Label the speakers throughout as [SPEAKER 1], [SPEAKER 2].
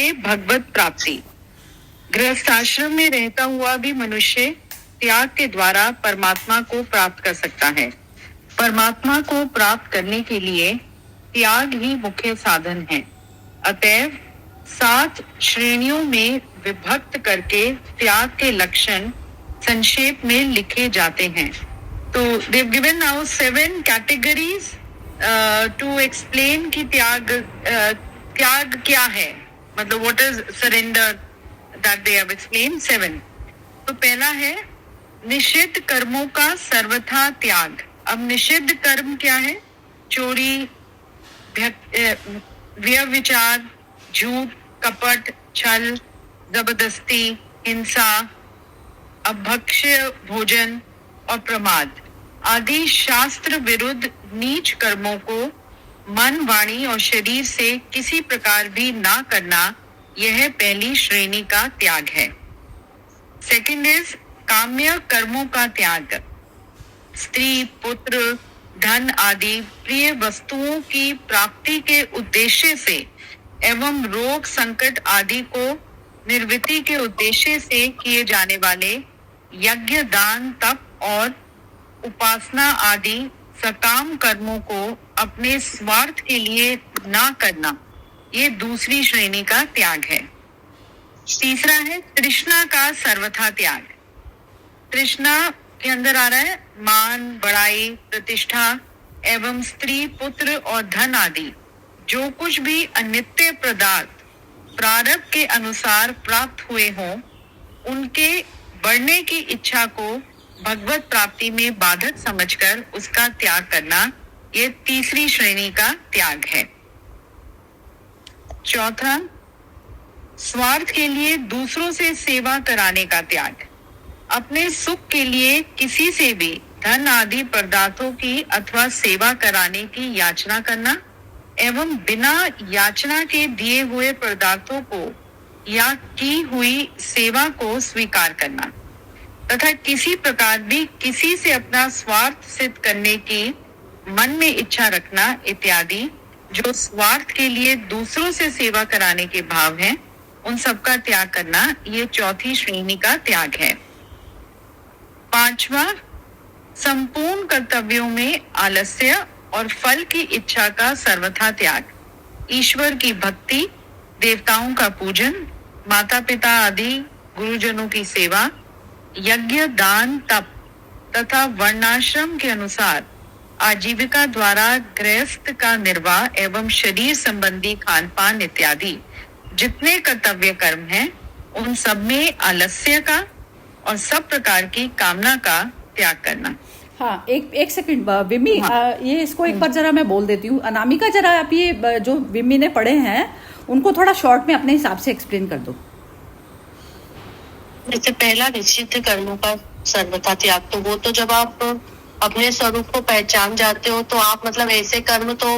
[SPEAKER 1] करके भगवत प्राप्ति। गृहस्थाश्रम में रहता हुआ भी मनुष्य त्याग के द्वारा परमात्मा को प्राप्त कर सकता है। परमात्मा को प्राप्त करने के लिए त्याग ही मुख्य साधन है। अतएव 7 श्रेणियों में विभक्त करके त्याग के लक्षण संक्षेप में लिखे जाते हैं। तो they've given now 7 categories to explain कि त्याग क्या है, मतलब what is surrender that they have explained 7। तो पहला है निषिद्ध कर्मों का सर्वथा त्याग। अब निषिद्ध कर्म क्या है? चोरी, व्यभिचार, झूठ, कपट, छल, जबरदस्ती, हिंसा, अभक्ष्य भोजन और प्रमाद आदि शास्त्र विरुद्ध नीच कर्मों को मन, वाणी और शरीर से किसी प्रकार भी ना करना, यह पहली श्रेणी का त्याग है। सेकंड इज काम्य कर्मों का त्याग। स्त्री, पुत्र, धन आदि प्रिय वस्तुओं की प्राप्ति के उद्देश्य से एवं रोग संकट आदि को निर्वृत्ति के उद्देश्य से किए जाने वाले यज्ञ, दान, तप और उपासना आदि सकाम कर्मों को अपने स्वार्थ के लिए ना करना, ये दूसरी श्रेणी का त्याग है। तीसरा है तृष्णा का सर्वथा त्याग। तृष्णा के अंदर आ रहा है मान, बड़ाई, प्रतिष्ठा एवं स्त्री, पुत्र और धन आदि जो कुछ भी अनित्य पदार्थ प्रारब्ध के अनुसार प्राप्त हुए हों, उनके बढ़ने की इच्छा को भगवत प्राप्ति में बाधक समझकर उसका त्याग करना, ये तीसरी श्रेणी का त्याग है। चौथा, स्वार्थ के लिए दूसरों से सेवा कराने का त्याग। अपने सुख के लिए किसी से भी धन आदि पदार्थों की अथवा सेवा कराने की याचना करना एवं बिना याचना के दिए हुए पदार्थों को या की हुई सेवा को स्वीकार करना तथा किसी प्रकार भी किसी से अपना स्वार्थ सिद्ध करने की मन में इच्छा रखना इत्यादि जो स्वार्थ के लिए दूसरों से सेवा कराने के भाव हैं, उन सबका त्याग करना, ये चौथी श्रेणी का त्याग है। पांचवा, संपूर्ण कर्तव्यों में आलस्य और फल की इच्छा का सर्वथा त्याग। ईश्वर की भक्ति, देवताओं का पूजन, माता पिता आदि गुरुजनों की सेवा, यज्ञ, दान, तप तथा वर्णाश्रम के अनुसार आजीविका द्वारा गृहस्थ का निर्वाह एवं शरीर संबंधी खान पान इत्यादि जितने कर्तव्य कर्म हैं, उन सब में आलस्य का और सब प्रकार की कामना का त्याग करना।
[SPEAKER 2] हाँ, एक सेकंड विमी, ये इसको एक बार जरा मैं बोल देती हूँ। अनामिका, जरा आप ये जो विमी ने पढ़े हैं उनको थोड़ा शॉर्ट में अपने हिसाब से एक्सप्लेन कर दो।
[SPEAKER 3] जैसे पहला निश्चित कर्मों का सर्वथा त्याग, तो वो तो जब आप अपने स्वरूप को पहचान जाते हो तो आप मतलब ऐसे कर्म तो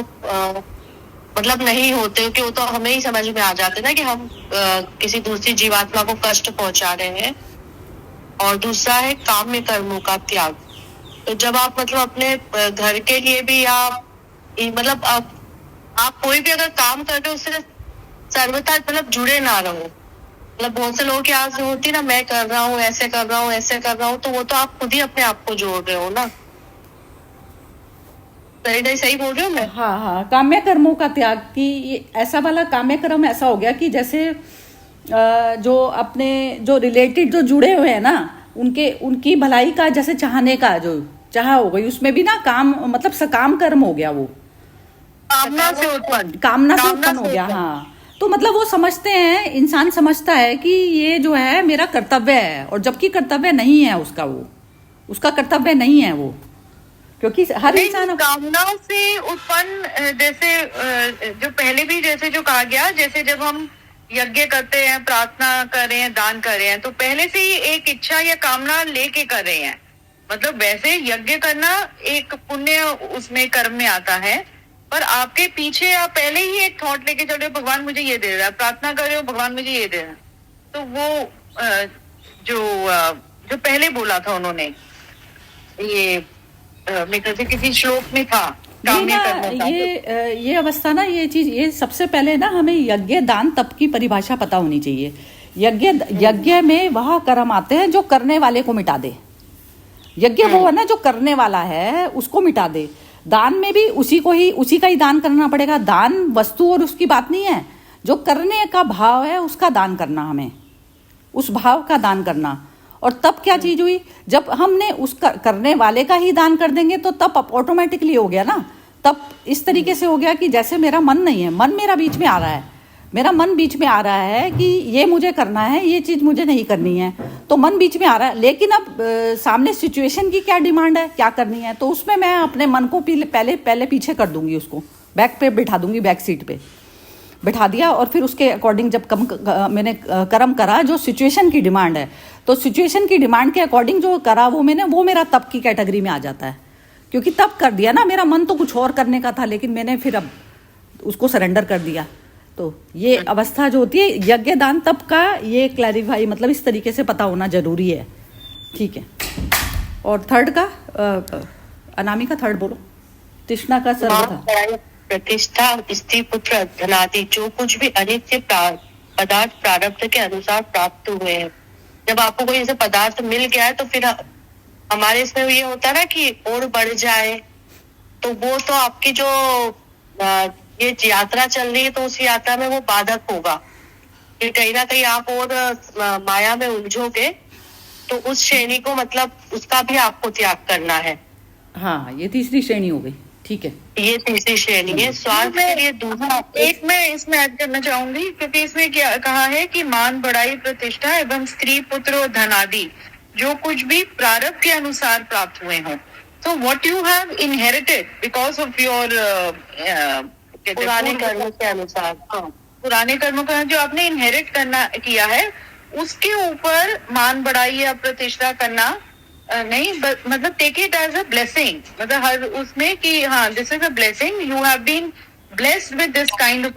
[SPEAKER 3] मतलब नहीं होते, क्योंकि वो तो हमें ही समझ में आ जाते ना कि हम किसी दूसरी जीवात्मा को कष्ट पहुंचा रहे हैं। और दूसरा है काम्य कर्मों का त्याग। तो जब आप मतलब अपने घर के लिए भी या मतलब आप कोई भी अगर काम कर रहे हो उससे सर्वथा मतलब जुड़े ना रहो। मतलब बहुत से लोगों की आस होती ना, मैं कर रहा हूँ, ऐसे कर रहा हूँ, ऐसे कर रहा हूँ, तो वो तो आप खुद ही अपने आप को जोड़ रहे हो ना। सही बोल रही हूँ मैं?
[SPEAKER 2] हाँ, काम्य कर्मों का त्याग की ऐसा वाला काम्य कर्म ऐसा हो गया कि जैसे जो अपने जो रिलेटेड जो जुड़े हुए हैं ना, उनकी भलाई का जैसे चाहने का जो चाह हो गई, उसमें भी ना काम मतलब सकाम कर्म हो गया, वो
[SPEAKER 1] कामना से उत्पन्न
[SPEAKER 2] हो गया। हाँ, तो मतलब वो समझते हैं, इंसान समझता है कि ये जो है मेरा कर्तव्य है, और जबकि कर्तव्य नहीं है उसका कर्तव्य नहीं है वो, क्योंकि हर इंसान
[SPEAKER 1] कामना से उत्पन्न, जैसे जो पहले भी जैसे जो कहा गया, जैसे जब हम यज्ञ करते हैं, प्रार्थना कर रहे हैं, दान कर रहे हैं, तो पहले से ही एक इच्छा या कामना लेके कर रहे हैं। मतलब वैसे यज्ञ करना एक पुण्य उसमें कर्म में आता है, पर आपके पीछे आप पहले ही एक थॉट लेके चल रहे हो, भगवान मुझे ये दे रहा है, प्रार्थना कर रहे हो, भगवान मुझे ये दे रहा है। तो वो जो पहले बोला था उन्होंने, ये मेरे से किसी श्लोक में था, काम्य
[SPEAKER 2] ना
[SPEAKER 1] कर्मों का।
[SPEAKER 2] ये अवस्था ना, ये चीज, ये सबसे पहले ना हमें यज्ञ दान तप की परिभाषा पता होनी चाहिए। यज्ञ में वह कर्म आते हैं जो करने वाले को मिटा दे। यज्ञ वो है ना जो करने वाला है उसको मिटा दे। दान में भी उसी का ही दान करना पड़ेगा। दान वस्तु और उसकी बात नहीं है, जो करने का भाव है उसका दान करना, हमें उस भाव का दान करना। और तब क्या चीज हुई, जब हमने उस करने वाले का ही दान कर देंगे तो तब ऑटोमेटिकली हो गया ना। तब इस तरीके से हो गया कि जैसे मेरा मन नहीं है, मन मेरा बीच में आ रहा है, मेरा मन बीच में आ रहा है कि ये मुझे करना है, ये चीज मुझे नहीं करनी है, तो मन बीच में आ रहा है। लेकिन अब सामने सिचुएशन की क्या डिमांड है, क्या करनी है, तो उसमें मैं अपने मन को पहले पीछे कर दूंगी, उसको बैक पे बिठा दूंगी, बैक सीट पे बिठा दिया। और फिर उसके अकॉर्डिंग जब मैंने कर्म करा जो सिचुएशन की डिमांड है, तो सिचुएशन की डिमांड के अकॉर्डिंग जो करा वो मेरा तप की कैटेगरी में आ जाता है। क्योंकि तब कर दिया ना, मेरा मन तो कुछ और करने का था लेकिन मैंने फिर अब उसको सरेंडर कर दिया। तो ये अवस्था जो होती है यज्ञ दान तप का, ये क्लैरिफाई मतलब इस तरीके से पता होना जरूरी है। ठीक है। और थर्ड का अनामिका, थर्ड बोलो। तृष्णा का सर्वथा
[SPEAKER 3] प्रतिष्ठा, स्त्री पुत्र धनादि जो कुछ भी अनित्य पदार्थ प्रारब्ध के अनुसार प्राप्त हुए हैं। जब आपको कोई ऐसे पदार्थ मिल गया है तो फिर हमारे इसमें ये होता है ना कि और बढ़ जाए, तो वो तो आपकी जो ये यात्रा चल रही है तो उस यात्रा में वो बाधक होगा कि कहीं ना कहीं आप और माया में उलझोगे, तो उस श्रेणी को मतलब उसका भी आपको त्याग करना है।
[SPEAKER 2] हाँ, ये तीसरी श्रेणी हो गई। ठीक है,
[SPEAKER 3] ये तीसरी श्रेणी है। स्वार्थ के लिए दूसरा
[SPEAKER 1] एक मैं इसमें ऐड करना चाहूंगी, क्योंकि इसमें क्या कहा है कि मान, बड़ाई, प्रतिष्ठा एवं स्त्री पुत्र और धन आदि जो कुछ भी प्रारब्ध के अनुसार प्राप्त हुए हों। तो what you have inherited because of your
[SPEAKER 3] पुराने कर्म के अनुसार,
[SPEAKER 1] पुराने कर्मों का जो आपने इनहेरिट किया है, उसके ऊपर मान, बड़ाई या प्रतिष्ठा करना नहीं, मतलब take it as a blessing. मतलब हर उसमें कि हाँ, this is a blessing, you have been blessed with this kind of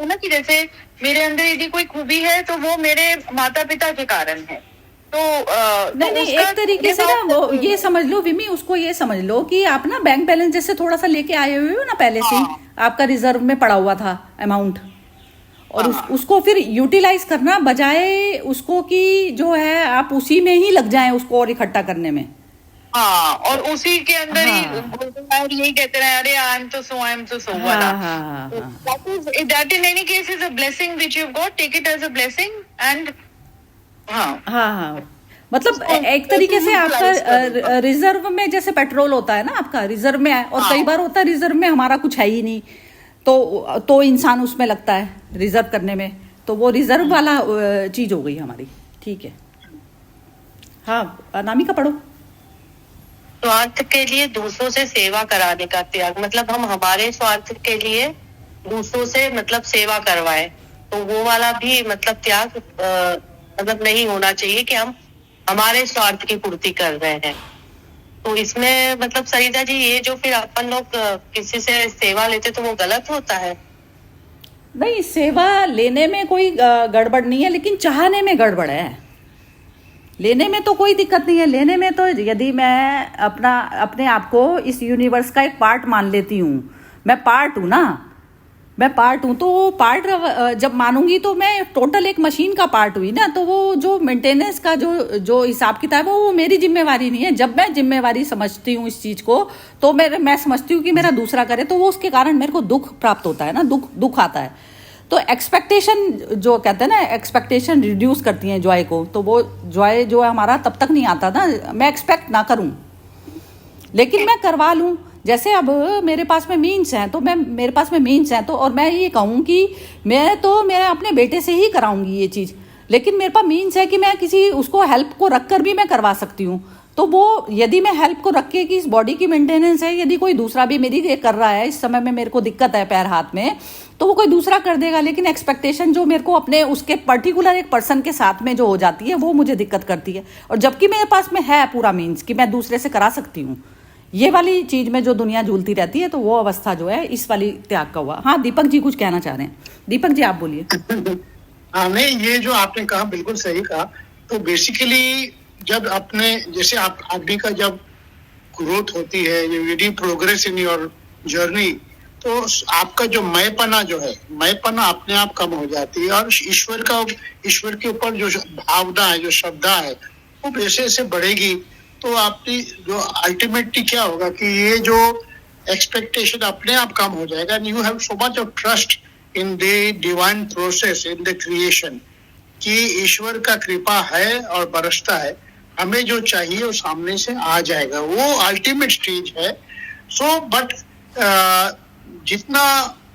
[SPEAKER 1] ना, कि जैसे मेरे अंदर यदि कोई खूबी है तो वो मेरे माता पिता के कारण है। तो
[SPEAKER 2] नहीं, एक तरीके से ना वो ये समझ लो विमी, उसको ये समझ लो कि आप ना बैंक बैलेंस जैसे थोड़ा सा लेके आए हुए हो ना, पहले से ही आपका रिजर्व में पड़ा हुआ था अमाउंट, और उसको फिर यूटिलाइज करना बजाय उसको कि जो है आप उसी में ही लग जाएं उसको और इकट्ठा करने में।
[SPEAKER 1] हाँ, और उसी के अंदर ही यही कहते रहे, अरे आई एम तो सो वाला। That in any case is a blessing which you got, take it as a blessing and
[SPEAKER 2] हाँ, मतलब एक तरीके से आपका रिजर्व में जैसे पेट्रोल होता है ना, आपका रिजर्व में है, और कई बार होता है रिजर्व में हमारा कुछ है ही नहीं, तो इंसान उसमें लगता है रिजर्व करने में, तो वो रिजर्व वाला चीज हो गई हमारी। ठीक है। हाँ, अनामिका पढ़ो।
[SPEAKER 3] स्वार्थ के लिए दूसरों से सेवा कराने का त्याग, मतलब हम हमारे स्वार्थ के लिए दूसरों से मतलब सेवा करवाए, तो वो वाला भी मतलब त्याग मतलब नहीं होना चाहिए कि हम हमारे स्वार्थ की पूर्ति कर रहे हैं। तो इसमें मतलब सरिता जी, ये जो फिर अपन लोग किसी से सेवा लेते तो वो गलत होता है?
[SPEAKER 2] नहीं, सेवा लेने में कोई गड़बड़ नहीं है, लेकिन चाहने में गड़बड़ है। लेने में तो कोई दिक्कत नहीं है। लेने में तो यदि मैं अपने आप को इस यूनिवर्स का एक पार्ट मान लेती हूँ, मैं पार्ट हूँ ना, मैं पार्ट हूँ, तो वो पार्ट जब मानूंगी तो मैं टोटल एक मशीन का पार्ट हुई ना, तो वो जो मेंटेनेंस का जो हिसाब किताब है वो मेरी जिम्मेवारी नहीं है। जब मैं जिम्मेवारी समझती हूँ इस चीज को, तो मैं समझती हूँ कि मेरा दूसरा करे, तो वो उसके कारण मेरे को दुख प्राप्त होता है ना, दुख आता है। तो एक्सपेक्टेशन जो कहते हैं ना, एक्सपेक्टेशन रिड्यूस करती है जॉय को, तो वो जॉय जो है हमारा तब तक नहीं आता ना, मैं एक्सपेक्ट ना करूँ लेकिन मैं करवा लूँ। जैसे अब मेरे पास में मीन्स हैं, तो मेरे पास में मीन्स हैं, तो और मैं ये कहूँ कि मैं अपने बेटे से ही कराऊंगी ये चीज़, लेकिन मेरे पास मीन्स है कि मैं किसी उसको हेल्प को रख कर भी मैं करवा सकती हूँ। तो वो यदि मैं हेल्प को रख के कि इस बॉडी की मेंटेनेंस है, यदि कोई दूसरा भी मेरी ये कर रहा है, इस समय में मेरे को दिक्कत है पैर हाथ में, तो वो कोई दूसरा कर देगा। लेकिन एक्सपेक्टेशन जो मेरे को अपने उसके पर्टिकुलर एक पर्सन के साथ में जो हो जाती है, वो मुझे दिक्कत करती है। और जबकि मेरे पास में है पूरा मीन्स कि मैं दूसरे से करा सकती हूँ, ये वाली चीज में जो दुनिया झूलती रहती है, तो वो अवस्था जो है इस वाली त्याग का हुआ। हाँ, दीपक जी कुछ कहना चाह रहे हैं। दीपक जी आप बोलिए।
[SPEAKER 4] हाँ, नहीं, ये जो आपने कहा बिल्कुल सही कहा। तो बेसिकली जब अपने जैसे आदमी का जब ग्रोथ होती है, U D progress in your journey, तो आपका जो मैपना जो है, मैपना अपने आप कम हो जाती है, और ईश्वर के ऊपर जो भावना है, जो श्रद्धा है, वो वैसे ऐसे बढ़ेगी। तो आपकी जो अल्टीमेटली क्या होगा कि ये जो एक्सपेक्टेशन अपने आप कम हो जाएगा, and you have so much of trust in the divine process, in the creation, कि ईश्वर का कृपा है और बरसता है, हमें जो चाहिए वो सामने से आ जाएगा। वो अल्टीमेट स्टेज है। सो बट जितना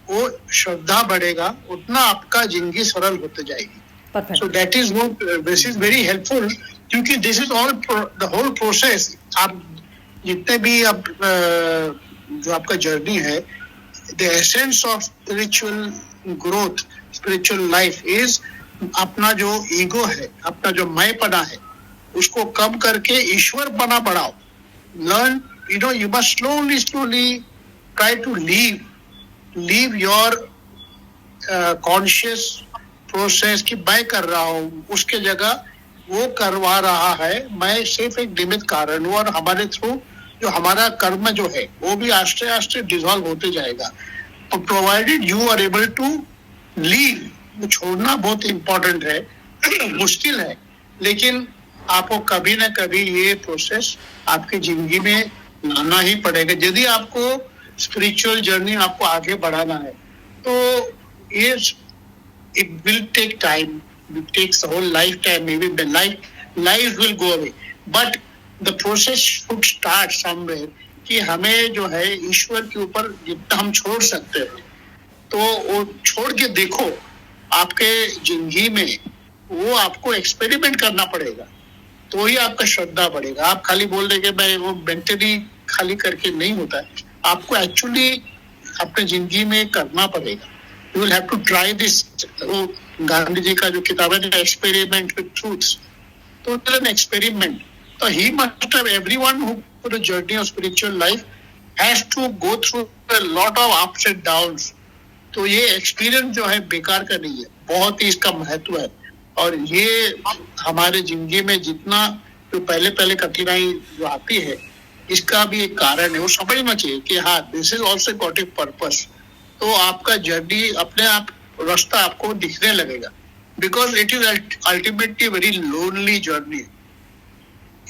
[SPEAKER 4] वो श्रद्धा बढ़ेगा उतना आपका जिंदगी सरल होते जाएगी।
[SPEAKER 2] Perfect.
[SPEAKER 4] So that is what this is very helpful, क्योंकि this is all the whole process. आप जितने भी अब जो आपका जर्नी है, the essence of spiritual growth, spiritual life is अपना जो ईगो है, अपना जो मैंपना है, उसको कम करके ईश्वर पना बढ़ाओ। Learn, you must slowly try to leave your conscious process कि मैं कर रहा हूँ, उसके जगह वो करवा रहा है, मैं सिर्फ एक निमित्त कारण हूँ, और हमारे थ्रू जो हमारा कर्म जो है वो भी आस्ते आस्ते डिसॉल्व होते जाएगा। Provided you are able to leave, छोड़ना बहुत इंपॉर्टेंट है मुश्किल है, लेकिन आपको कभी ना कभी ये प्रोसेस आपकी जिंदगी में लाना ही पड़ेगा। यदि आपको स्पिरिचुअल जर्नी आपको आगे बढ़ाना है, तो ये it will take time, it takes whole life time, may be life will go away, but the process should start somewhere, कि हमें जो है ईश्वर के ऊपर जितना हम छोड़ सकते हैं, तो वो छोड़ के देखो आपके जिंदगी में, वो आपको एक्सपेरिमेंट करना पड़ेगा, तो ही आपका श्रद्धा बढ़ेगा। आप खाली बोल रहे कि मैं वो मेंटली खाली करके नहीं होता है, आपको एक्चुअली अपने जिंदगी में करना पड़ेगा। You will have to try this. Gandhi ji का जो किताब है एक्सपेरिमेंट विद ट्रूथ्स, तो इट इज एन एक्सपेरिमेंट। तो he must have, everyone who for the journey of spiritual life has to go through a lot of ups and downs. तो ये experience जो है बेकार का नहीं है, बहुत ही इसका महत्व है। और ये हमारे जिंदगी में जितना जो पहले कठिनाई जो आती है, इसका भी एक कारण है, वो समझना चाहिए कि हाँ, this is also got a purpose. तो आपका जर्नी अपने आप रास्ता आपको दिखने लगेगा, because it is ultimately very lonely journey.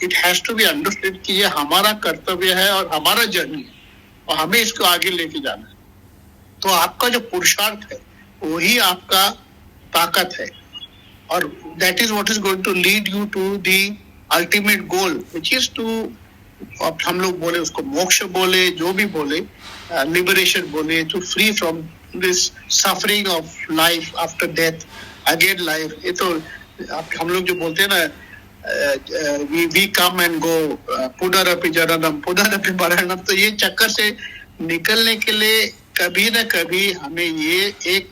[SPEAKER 4] It has to be understood कि ये हमारा कर्तव्य है और हमारा जर्नी है, और हमें इसको आगे लेके जाना है। तो आपका जो पुरुषार्थ है वही आपका ताकत है, और that is what is going to lead you to the ultimate goal, which is to, अब हम लोग बोले उसको मोक्ष बोले, जो भी बोले, लिबरेशन बोले, to free from this suffering of life after death, again life. ये तो हम लोग जो बोलते हैं ना, वी कम एंड गो, पुनरपि जननम पुनरपि मरणम, तो ये चक्कर से निकलने के लिए कभी ना कभी हमें ये एक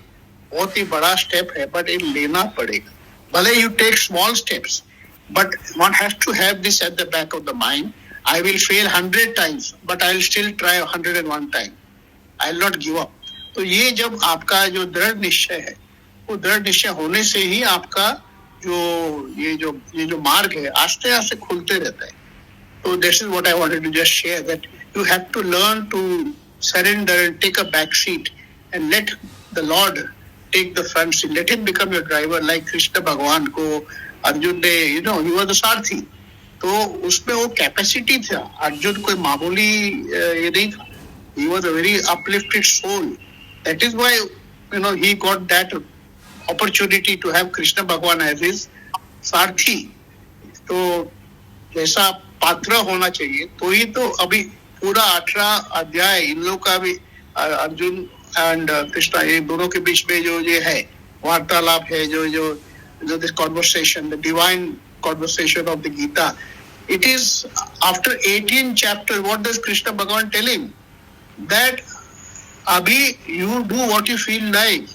[SPEAKER 4] बहुत ही बड़ा स्टेप है, बट ये लेना पड़ेगा। भले you take small steps, but one has to have this at the back of the mind. I will fail 100 times, but I will still try 101 time. I will not give up. तो ये जब आपका जो दृढ़ निश्चय है, वो दृढ़ निश्चय होने से ही आपका ये जो मार्ग है आस्ते आस्ते खुलते रहता है। So this is what I wanted to just share, that you have to learn to surrender and take a back seat and let the Lord take the front seat. Let him become your driver, like Krishna भगवान को अर्जुन ने, he was the सारथी, तो उसमें वो capacity था। अर्जुन कोई मामूली ये नहीं था, he was a very uplifted soul. That is why he got that opportunity to have Krishna भगवान as his सारथी। तो जैसा पात्र होना चाहिए, तो ही तो अभी पूरा 18 अध्याय इन लोग का भी, अर्जुन एंड कृष्णा, ये दोनों के बीच में जो ये है वार्तालाप है, जो this conversation, the divine conversation of the Gita, it is after 18 chapters. What does Krishna Bhagavan tell him? That abhi you do what you feel like.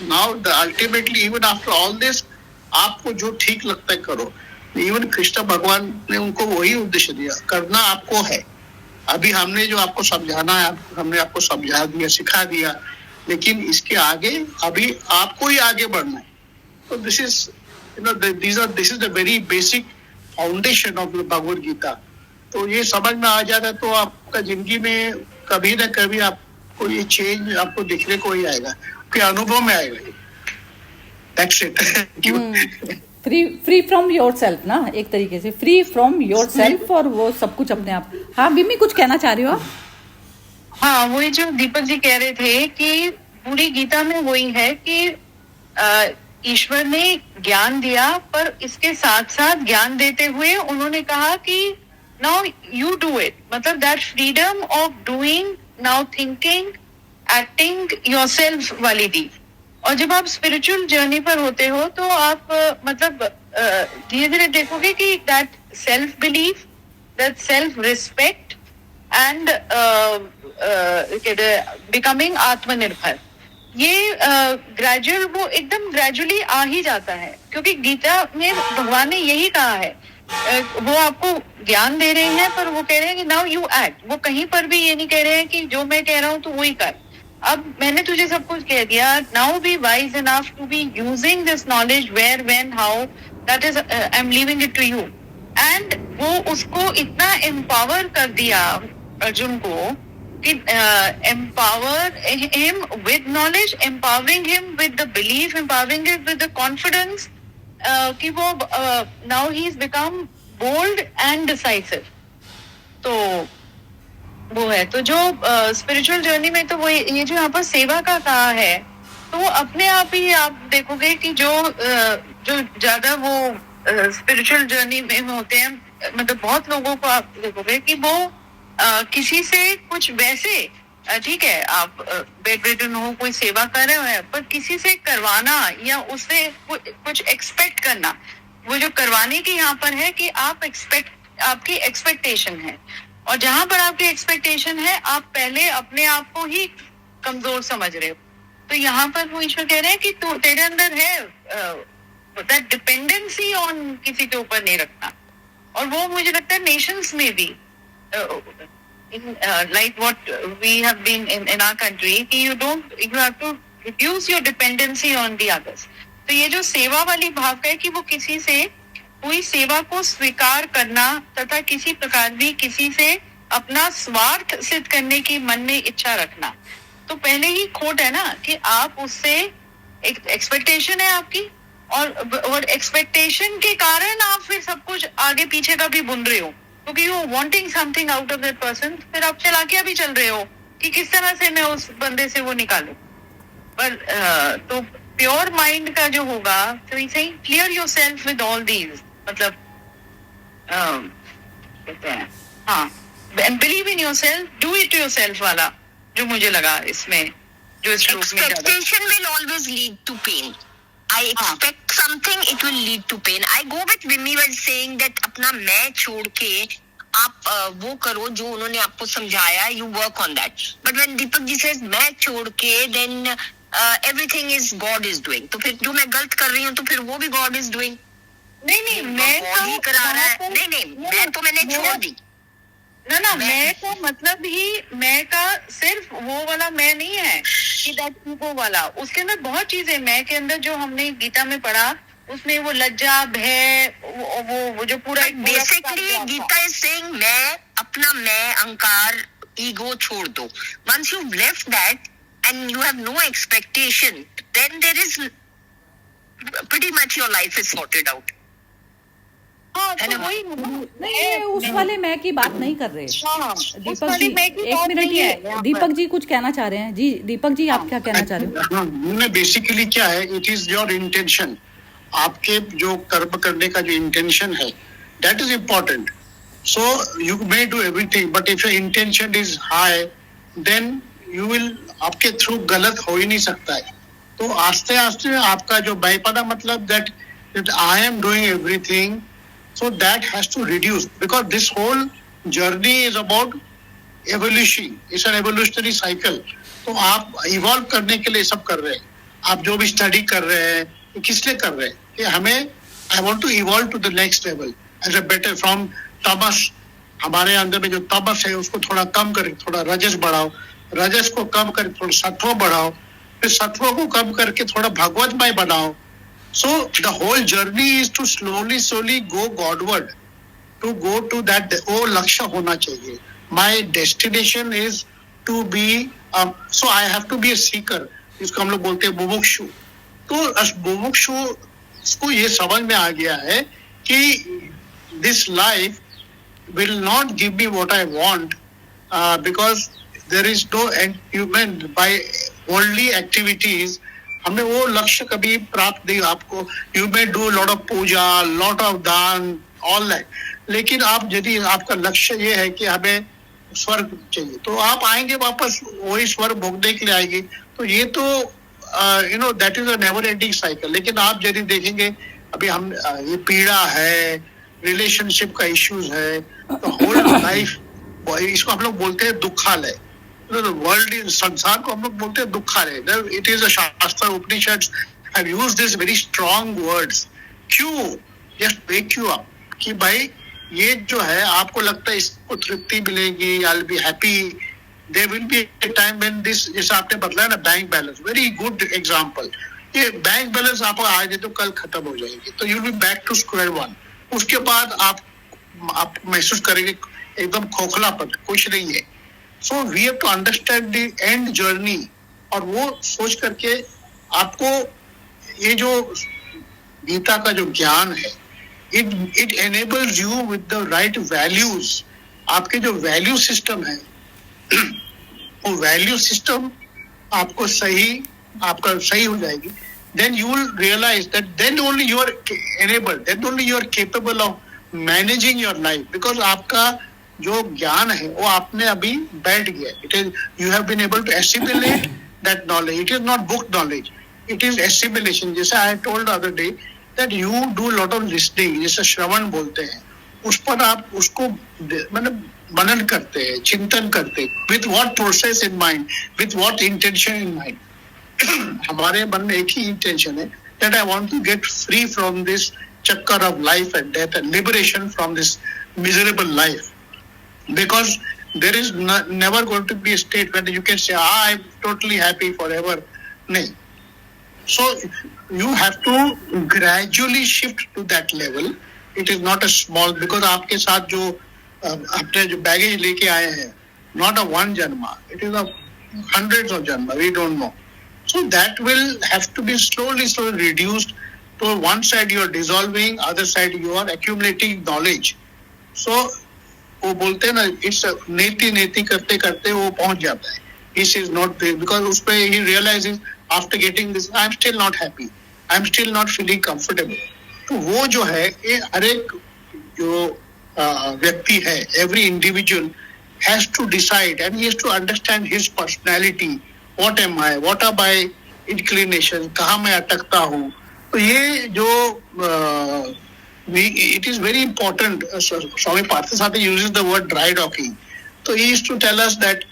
[SPEAKER 4] Now ultimately, even after all this, आपको जो ठीक लगता है करो। Even Krishna भगवान ने उनको वही उद्देश्य दिया, करना आपको है। अभी हमने जो आपको समझाना है, हमने आपको समझा दिया, सिखा दिया, लेकिन इसके आगे अभी आपको ही आगे बढ़ना है। So this is, this is the very basic foundation of the Bhagavad Gita. तो ये समझ में आ जाता है तो आपका जिंदगी में कभी ना कभी आपको ये चेंज आपको दिखने को ही आएगा, आपके अनुभव में आएगा। That's it.
[SPEAKER 2] Free from your self ना, एक तरीके से फ्री फ्रॉम योर सेल्फ, और वो सब कुछ अपने आप। हाँ बिमी, कुछ कहना चाह रही हो आप?
[SPEAKER 1] हाँ, वही जो दीपक जी कह रहे थे कि पूरी गीता में वही है कि ईश्वर ने ज्ञान दिया, पर इसके साथ साथ ज्ञान देते हुए उन्होंने कहा कि नाउ यू डू इट, मतलब that freedom of doing, now thinking, acting yourself वाली दी। और जब आप स्पिरिचुअल जर्नी पर होते हो तो आप मतलब धीरे धीरे देखोगे कि that self belief, that self respect and becoming आत्मनिर्भर, ये ग्रेजुअल, वो एकदम ग्रेजुअली आ ही जाता है। क्योंकि गीता में भगवान ने यही कहा है, वो आपको ज्ञान दे रहे हैं पर वो कह रहे हैं कि नाउ यू एक्ट। वो कहीं पर भी ये नहीं कह रहे हैं कि जो मैं कह रहा हूँ तो वही कर। अब मैंने तुझे सब कुछ कह दिया, now be wise enough to be using this knowledge where when how, that is I am leaving it to you. And वो उसको इतना एम्पावर कर दिया अर्जुन को कि empower him with knowledge, empowering him with the belief, empowering him with the confidence, कि वो now he is become bold and decisive. तो वो है। तो जो स्पिरिचुअल जर्नी में तो वो ये जो यहाँ पर सेवा का कहा है, तो वो अपने आप ही आप देखोगे कि जो ज्यादा वो स्पिरिचुअल जर्नी में होते हैं, मतलब बहुत लोगों को आप देखोगे कि वो किसी से कुछ वैसे ठीक है, आप बेड रिडन हो, कोई सेवा कर रहे हो, पर किसी से करवाना या उससे कुछ एक्सपेक्ट करना, वो जो करवाने की यहाँ पर है कि आपकी एक्सपेक्टेशन है, और जहां पर आपकी एक्सपेक्टेशन है आप पहले अपने आप को ही कमजोर समझ रहे हो। तो यहाँ पर वो ईश्वर कह रहे हैं कि तू, तेरे अंदर है दैट डिपेंडेंसी ऑन किसी के ऊपर नहीं रखना। और वो मुझे लगता है नेशंस में भी like what we have been in our country, you have to reduce your dependency on the others। तो ये जो सेवा वाली भाव है कि वो किसी से कोई सेवा को स्वीकार करना तथा किसी प्रकार भी किसी से अपना स्वार्थ सिद्ध करने की मन में इच्छा रखना, तो पहले ही खोट है ना कि आप उससे एक एक्सपेक्टेशन है आपकी, और एक्सपेक्टेशन के कारण आप फिर सब कुछ आगे पीछे का भी बुन रहे हो, क्योंकि you wanting something out of that person. फिर आप चलाकियां भी चल रहे हो कि किस तरह से मैं उस बंदे से वो निकालूं। पर तो प्योर माइंड का जो होगा, तो सही clear yourself with all these, मतलब कहते हैं हाँ, believe in yourself, do it yourself वाला जो मुझे लगा इसमें, जो इस श्लोक में
[SPEAKER 5] expectation will always lead to pain. I expect something, it will lead to pain. I go with Vimmi was saying that अपना मैं छोड़ के आप वो करो जो उन्होंने आपको समझाया, you work on that. But when Deepak ji says मैं छोड़ के, then everything is God is doing. तो फिर जो मैं गलत कर रही हूँ तो फिर वो भी God is doing.
[SPEAKER 1] नहीं मैं
[SPEAKER 5] God ही करा रहा है। नहीं मैं तो मैंने छोड़ दी
[SPEAKER 1] ना मैं का मतलब ही, मैं का सिर्फ वो वाला मैं नहीं है कि दैट ईगो वाला, उसके अंदर बहुत चीजें मैं के अंदर जो हमने गीता में पढ़ा, उसमें वो लज्जा, भय, वो जो पूरा
[SPEAKER 5] बेसिकली गीता इज सेइंग मैं अपना मैं अहंकार ईगो छोड़ दो। Once you left that and you have no expectation, then there is pretty much your life is sorted out.
[SPEAKER 1] हाँ, तो वही
[SPEAKER 2] नहीं, ये उस वाले मैं की बात नहीं कर रहे। दीपक जी एक मिनट, ये दीपक जी कुछ कहना चाह रहे हैं। जी दीपक जी, आप क्या कहना चाह रहे हो?
[SPEAKER 4] हाँ, बेसिकली क्या है, इट इज योर इंटेंशन, आपके जो कर्म करने का जो इंटेंशन है, that is important. So you may do everything, but if your intention is high, then you will, आपके थ्रू गलत हो ही नहीं सकता है। तो आस्ते आस्ते आपका जो बाईपना, मतलब that I am doing everything, so that has to reduce, because this whole journey is about evolution, it's an evolutionary cycle। तो आप इवॉल्व करने के लिए सब कर रहे हैं, आप जो भी स्टडी कर रहे हैं किस लिए कर रहे हैं, कि हमें I want to evolve to the next level as a better from तमस। हमारे अंदर में जो तमस है उसको थोड़ा कम करें, थोड़ा रजस बढ़ाओ, रजस को कम करके थोड़ा सत्व बढ़ाओ, फिर सत्व को कम करके थोड़ा भगवतमय बनाओ। So the whole journey is to slowly go Godward, to go to that, वो लक्ष्य होना चाहिए. My destination is to be, so I have to be a seeker, इसको हम लोग बोलते हैं बुभुक्षु. तो बुभुक्षु इसको ये समझ में आ गया है कि this life will not give me what I want, because there is no achievement by only activities. हमें वो लक्ष्य कभी प्राप्त नहीं. आपको you may do lot of Puja, lot of दान, all that. लेकिन आप यदि आपका लक्ष्य ये है कि हमें स्वर्ग चाहिए, तो आप आएंगे वापस वही स्वर्ग भोगने के लिए आएंगे. तो ये तो that is a never ending cycle. लेकिन आप यदि देखेंगे अभी हम ये पीड़ा है, रिलेशनशिप का इश्यूज है, तो होल लाइफ, इसको हम लोग बोलते हैं दुखालय. वर्ल्ड, संसार को हम लोग बोलते हैं दुखालय. It is a shastra, Upanishad have used this very strong words. क्यों? जस्ट वेक यू अप कि भाई ये जो है आपको लगता है इसको तृप्ति मिलेगी, I will be happy. There will be a time when this, जैसे आपने बताया ना bank balance, very good example. ये बैंक बैलेंस आपको आज तो कल खत्म हो जाएगी, तो you will be back to square one. उसके बाद आप महसूस करेंगे एकदम खोखलापन, कुछ नहीं है. So we have to understand the end journey, और वो सोच करके आपको ये जो गीता का जो ज्ञान है, it enables you with the right values. आपके जो वैल्यू सिस्टम है, वो वैल्यू सिस्टम आपको आपका सही हो जाएगी. Then you will realize that then only you are enabled, then only you are capable of managing your life, because आपका जो ज्ञान है वो आपने अभी बैठ गया. It is, you have been able to assimilate that knowledge. It is not book knowledge, it is assimilation. जैसे I told the other day that you do lot of listening, जैसे श्रवण बोलते हैं, उस पर आप उसको मतलब मनन करते हैं, चिंतन करते हैं. With what process in mind, with what intention in mind. हमारे मन में एक ही इंटेंशन है, that I want to get free from this chakkar of life and death and liberation from this miserable life, because there is never going to be a state when you can say I'm totally happy forever. नहीं. So you have to gradually shift to that level. It is not a small, because आपके साथ जो अपने जो baggage लेके आए हैं, not a one janma, it is a hundreds of janma, we don't know. So that will have to be slowly reduced. To one side you are dissolving, other side you are accumulating knowledge. So वो बोलते हैं ना, इस नेति करते करते वो पहुंच जाता है. This is not there, because उस पे he realizes after getting this, I am still not happy, I am still not feeling comfortable. तो वो जो है, ये हर एक जो व्यक्ति है, every individual has to decide and he has to understand his personality. What am I? What are my inclinations? कहाँ मैं अटकता हूँ? तो ये जो it is very important. Swami Parthasarathi uses the word dry docking. So he used to tell us that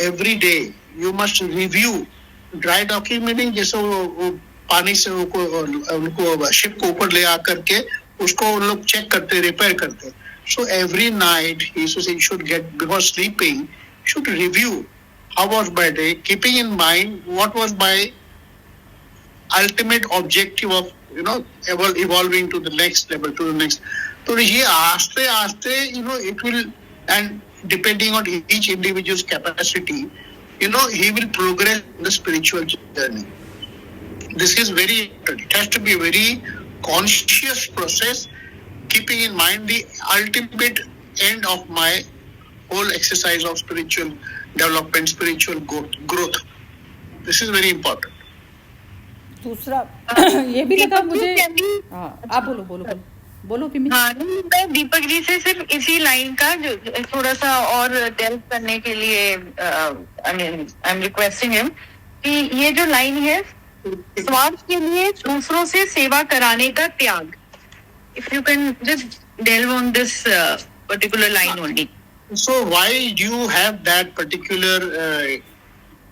[SPEAKER 4] every day you must review. Dry docking meaning जैसे वो पानी से उनको शिप को ऊपर ले आकर के उसको उन लोग चेक करते, रिपेयर करते. So every night he used to say you should get, before sleeping, should review how was my day, keeping in mind what was my ultimate objective of evolving to the next level, to the next. So ये आस्ते आस्ते it will, and depending on each individual's capacity, he will progress in the spiritual journey. This is very important. It has to be a very conscious process, keeping in mind the ultimate end of my whole exercise of spiritual development, spiritual growth. This is very important.
[SPEAKER 2] दूसरा ये भी लगा मुझे. आप बोलो किमी.
[SPEAKER 1] हाँ, मैं दीपक जी से सिर्फ इसी लाइन का जो थोड़ा सा और डेल्व करने के लिए आई एम रिक्वेस्टिंग हिम कि ये जो लाइन है, स्वार्थ के लिए दूसरों से सेवा कराने का त्याग. If you can just delve on this particular line only.
[SPEAKER 4] So why you have that particular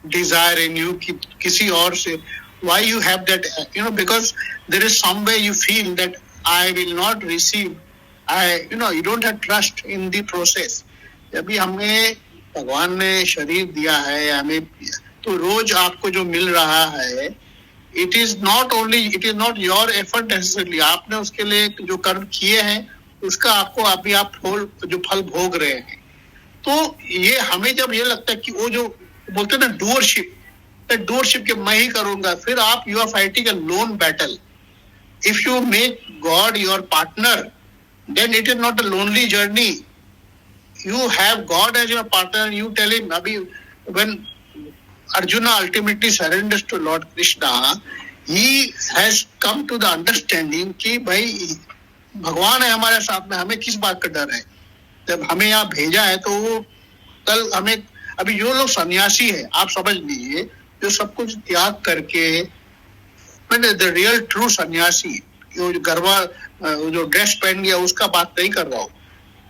[SPEAKER 4] desire in you, किसी और से, why you have that, because there is some way you feel that I will not receive, you don't have trust in the process. जब हमें भगवान ने शरीर दिया है हमें, तो रोज आपको जो मिल रहा है, it is not your effort necessarily. आपने उसके लिए जो कर्म किए हैं उसका आपको अभी आप फल भोग रहे हैं। तो ये हमें जब ये लगता है कि वो जो बोलते हैं ना डूअरशिप, डूअरशिप के मैं ही करूंगा, फिर आप you are fighting a lone battle. If you make God your partner, then it is not a lonely journey. You have God as your partner. You tell him, Abhi, when Arjuna ultimately surrenders to Lord Krishna, he has come to the understanding कि भाई भगवान है हमारे साथ में, हमें किस बात का डर है। जब हमें यहाँ भेजा है तो वो कल हमें, अभी जो लोग सन्यासी है आप समझ लीजिए, जो सब कुछ त्याग करके, मैंने द रियल ट्रू सन्यासी, जो जो ड्रेस पहन गया उसका बात नहीं कर रहा हूँ।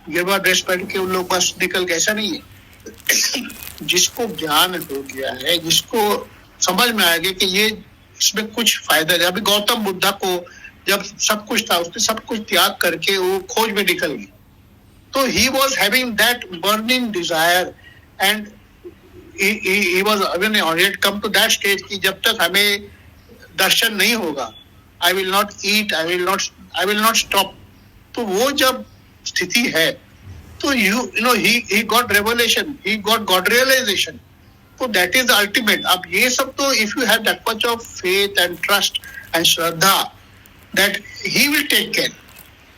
[SPEAKER 4] गिरवा ड्रेस पहन के उन लोग बस निकल गए, ऐसा नहीं है। जिसको ज्ञान हो गया है, जिसको समझ में आ गया कि ये इसमें कुछ फायदा है। अभी गौतम बुद्धा को जब सब कुछ था, उसने सब कुछ त्याग करके वो खोज में निकल गई। तो he was having that burning desire and he was when he had come to that stage कि जब तक हमें दर्शन नहीं होगा, I will not eat, I will not stop। तो वो जब स्थिति है तो you know he got revelation, he got God realization। तो that is the ultimate। अब ये सब तो if you have that much of faith and trust and Shraddha that he will take care।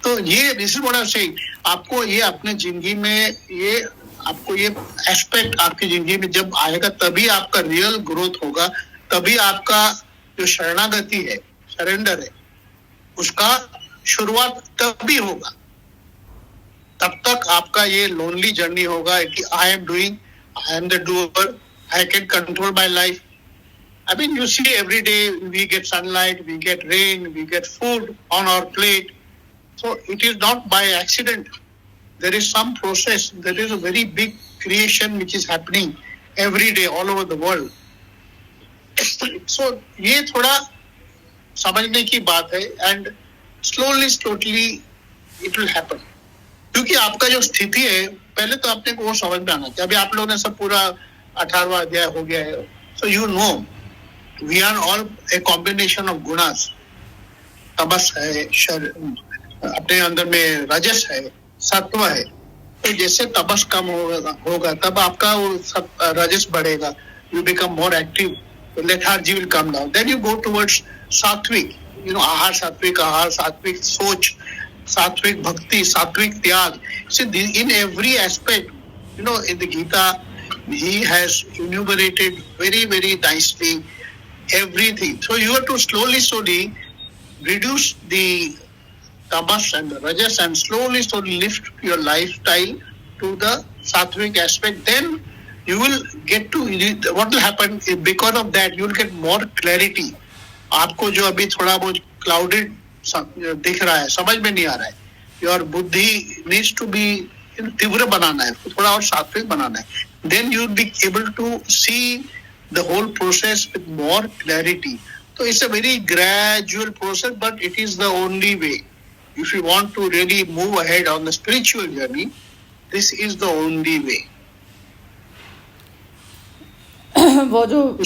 [SPEAKER 4] तो ये this is what I'm saying। आपको ये अपने जिंदगी में ये आपको ये एस्पेक्ट आपकी जिंदगी में जब आएगा तभी आपका रियल ग्रोथ होगा, तभी आपका जो शरणागति है, सरेंडर है, उसका शुरुआत तभी होगा। तब तक आपका ये लोनली जर्नी होगा कि I am doing, I am the doer, I can control my life. I mean, you see every day we get sunlight, we get rain, we get food on our plate. So it is not by accident. There is some process. There is a very big creation which is happening every day all over the world. So ये थोड़ा समझने की बात है and slowly it will happen. क्योंकि आपका जो स्थिति है, पहले तो आपने को वो समझ में आना चाहिए। अभी आप लोगों ने सब पूरा 18वां अध्याय हो गया है। So you know, we are all a combination of gunas। तमस है, अपने अंदर में रजस है, सत्व है। तो जैसे तमस कम होगा तब आपका वो रजस बढ़ेगा, you become more active, lethargy will come down, then you go towards सात्विक, आहार, सात्विक आहार, सात्विक सोच, सात्विक भक्ति, सात्विक त्याग। See, in every aspect, in the Gita he has enumerated very nicely everything। So you have to slowly reduce the tamas and the rajas and slowly lift your lifestyle to the sattvic aspect। Then you will get to, what will happen because of that, you will get more clarity। आपको जो अभी थोड़ा बहुत clouded दिख रहा है, समझ में नहीं आ रहा है, your बुद्धि needs to be तीव्र बनाना है, थोड़ा और सात्विक बनाना है। Then you will be able to see the whole process with more clarity। So it's a very gradual process, but it is the only way। If you want to really move ahead on the spiritual journey, this is the only way।
[SPEAKER 2] वो जो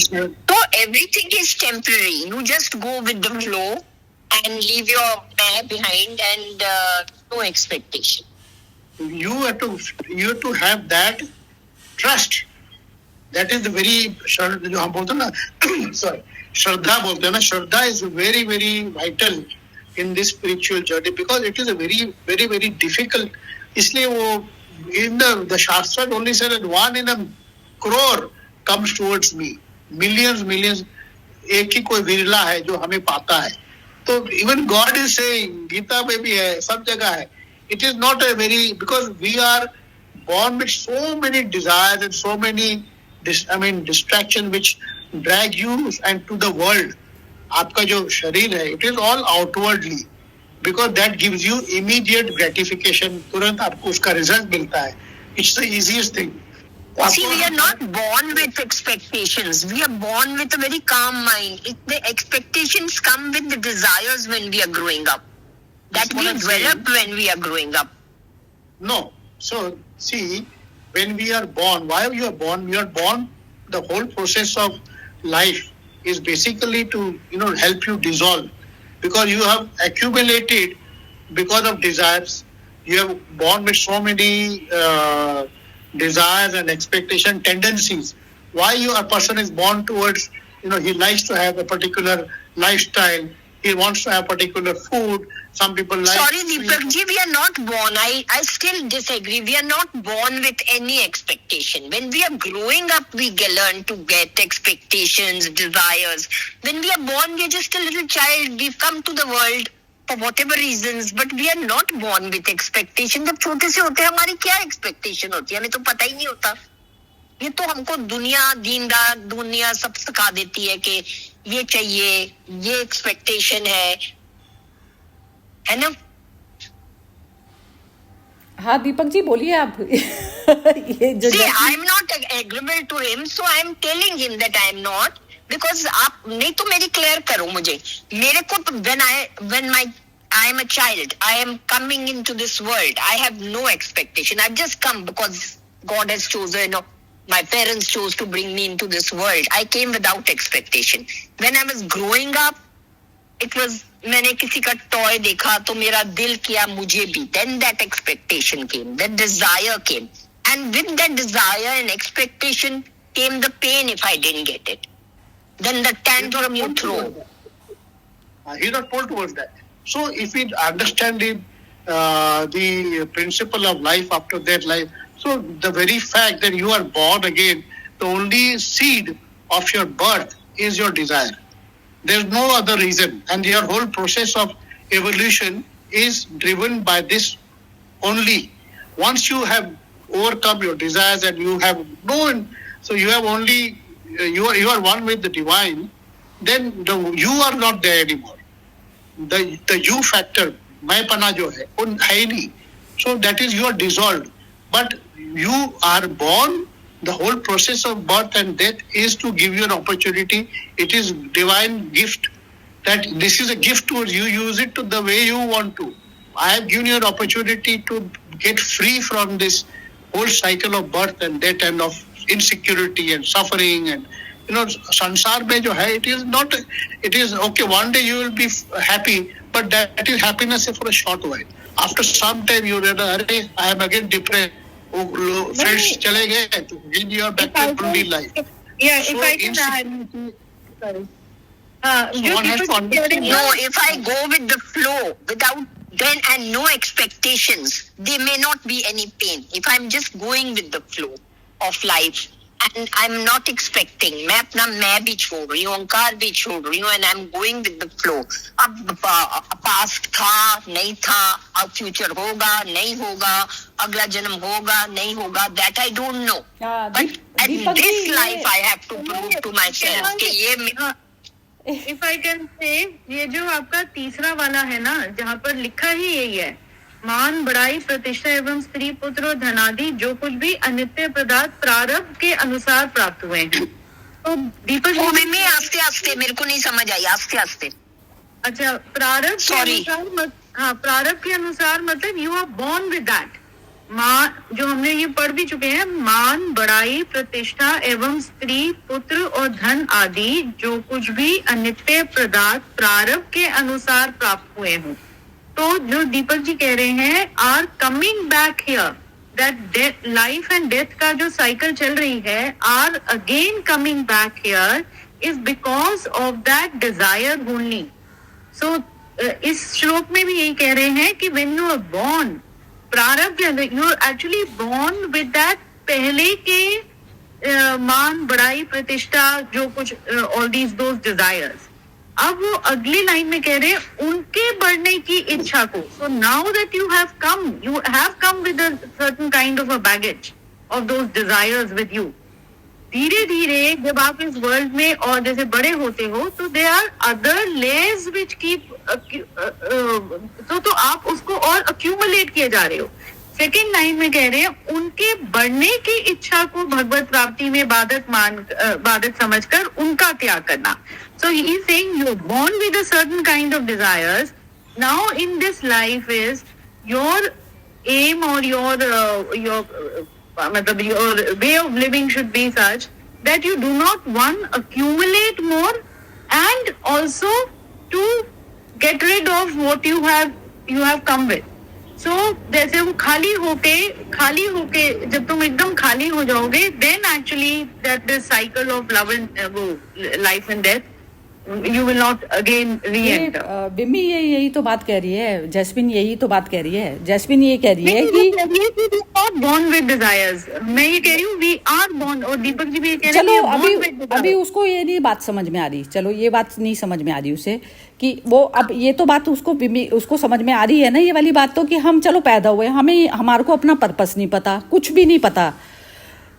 [SPEAKER 5] So everything is temporary। You just go with the flow and leave your man behind and no expectation।
[SPEAKER 4] You have to have that trust। That is the very जो हम बोलते हैं ना sorry श्रद्धा बोलते हैं ना, श्रद्धा is very vital in this spiritual journey because it is a very difficult। इसलिए वो in the Shastra only said that 1 in a crore comes towards me। millions एक ही कोई विरला है जो हमें पाता है। तो even God is saying, Gita में भी है, सब जगह है, it is not a very, because we are born with so many desires and so many distraction which drag you and to the world। आपका जो शरीर है, it is all outwardly because that gives you immediate gratification। तुरंत आपको उसका result मिलता है। It's the easiest thing।
[SPEAKER 5] See, we are not born with expectations। We are born with a very calm mind। The expectations come with the desires when we are growing up, that we develop when we are growing up।
[SPEAKER 4] No. So, see, when we are born, why we are born? We are born, the whole process of life is basically to, help you dissolve, because you have accumulated because of desires, You have born with so many desires and expectation tendencies. Why a person is born towards, he likes to have a particular lifestyle. He wants to have particular food. Some people like.
[SPEAKER 5] Sorry, Deepak ji, we are not born. I still disagree. We are not born with any expectation. When we are growing up, we learn to get expectations, desires. When we are born, we are just a little child. We've come to the world for whatever reasons, but we are not born with expectation. जब छोटे से होते हैं हमारी क्या expectation होती है हमें तो पता ही नहीं होता. ये तो हमको दुनिया सब सिखा देती है कि ये चाहिए, ये एक्सपेक्टेशन है ना.
[SPEAKER 2] हाँ दीपक जी बोलिए आप. ये जो
[SPEAKER 5] See, I am not agreeable to him, so I am telling him that I am not, because आप नहीं तो मेरी clear करो मुझे. मेरे को तो when I am a child, I am coming into this world. I have no expectation. I've just come because God has chosen. My parents chose to bring me into this world. I came without expectation. When I was growing up, it was मैंने किसी का toy देखा तो मेरा दिल किया मुझे भी. Then that expectation came, that desire came, and with that desire and expectation came the pain if I didn't get it. Then the tantrum you throw.
[SPEAKER 4] He's not pulled towards that. So if we understand the principle of life after that life, so the very fact that you are born again, the only seed of your birth is your desire. There's no other reason. And your whole process of evolution is driven by this only. Once you have overcome your desires and you have known, so you have only, you are one with the divine, then you are not there anymore. The you factor, maipana jo hai, un hai nahi. So that is you are dissolved. But you are born. The whole process of birth and death is to give you an opportunity. It is divine gift. That this is a gift towards you. Use it to the way you want to. I have given you an opportunity to get free from this whole cycle of birth and death and of insecurity and suffering and sansar mein jo hai, it is not. It is okay. One day you will be happy, but that is happiness for a short while. After some time you realize, I am again depressed. Friends चले गए तो then you are back to only life.
[SPEAKER 1] Yeah,
[SPEAKER 4] So
[SPEAKER 1] if I can add.
[SPEAKER 4] one has to understand.
[SPEAKER 5] No, if I go with the flow without then and no expectations, there may not be any pain. If I'm just going with the flow of life and I'm not expecting, मैं अपना मैं भी छोड़ रही हूँ, अहंकार भी छोड़ रही हूँ, and I'm going with the flow. अब past था, नहीं था, अब future होगा, नहीं होगा, अगला जन्म होगा, नहीं होगा, that I don't know. But at this life I have to prove to myself कि ये
[SPEAKER 1] If I can say, ये जो आपका तीसरा वाला है ना, जहाँ पर लिखा ही यही है, मान बढ़ाई प्रतिष्ठा एवं स्त्री पुत्र और धनादि जो कुछ भी अनित्य पदार्थ प्रारब्ध के अनुसार प्राप्त हुए हैं. तो दीपक
[SPEAKER 5] में आस्ते आस्ते मेरे को नहीं समझ आई, आस्ते आस्ते.
[SPEAKER 1] अच्छा, प्रारब्ध के
[SPEAKER 5] Sorry.
[SPEAKER 1] अनुसार हाँ, प्रारब्ध के अनुसार मतलब you are born with that. मान जो हमने ये पढ़ भी चुके हैं, मान बढ़ाई प्रतिष्ठा एवं स्त्री पुत्र और धन आदि जो कुछ भी अनित्य पदार्थ प्रारब्ध के अनुसार प्राप्त हुए हों. तो जो दीपक जी कह रहे हैं, are coming back here, that life and death का जो साइकिल चल रही है, are again coming back here is because of that desire only. So इस श्लोक में भी यही कह रहे हैं कि when you are born, prarabdha you are actually born with that पहले के मान बढ़ाई प्रतिष्ठा जो कुछ ऑल दीज दोज डिजायर्स. अब वो अगली लाइन में कह रहे हैं उनके बढ़ने की इच्छा को. So now that you have come with a certain kind of a baggage of those desires with you. धीरे धीरे जब आप इस वर्ल्ड में और जैसे बड़े होते हो तो they are other layers which keep तो आप उसको और अक्यूमुलेट किए जा रहे हो. सेकेंड लाइन में कह रहे हैं उनके बढ़ने की इच्छा को भगवत प्राप्ति में बाधक समझकर उनका त्याग करना. So he is saying you're born with a certain kind of desires. Now in this life is your aim or your way of living should be such that you do not accumulate more and also to get rid of what you have come with. सो जैसे वो खाली होके जब तुम एकदम खाली हो जाओगे, then actually that the cycle of love and वो life and death, you will not again reenter.
[SPEAKER 2] Bimmi यही तो बात कह रही है, जैस्मिन यही तो बात कह रही है। जैस्मिन ये कह रही है कि
[SPEAKER 1] born with desires, मैं ये कह रही हूँ we are born, और दीपक जी भी ये कह रहे हैं
[SPEAKER 2] चलो
[SPEAKER 1] we are born with
[SPEAKER 2] अभी
[SPEAKER 1] desires।
[SPEAKER 2] उसको ये नहीं बात समझ में आ रही, चलो ये बात नहीं समझ में आ रही उसे कि वो अब ये तो बात उसको समझ में आ रही है ना, ये वाली बात तो कि हम चलो पैदा हुए, हमें हमारे को अपना पर्पस नहीं पता, कुछ भी नहीं पता।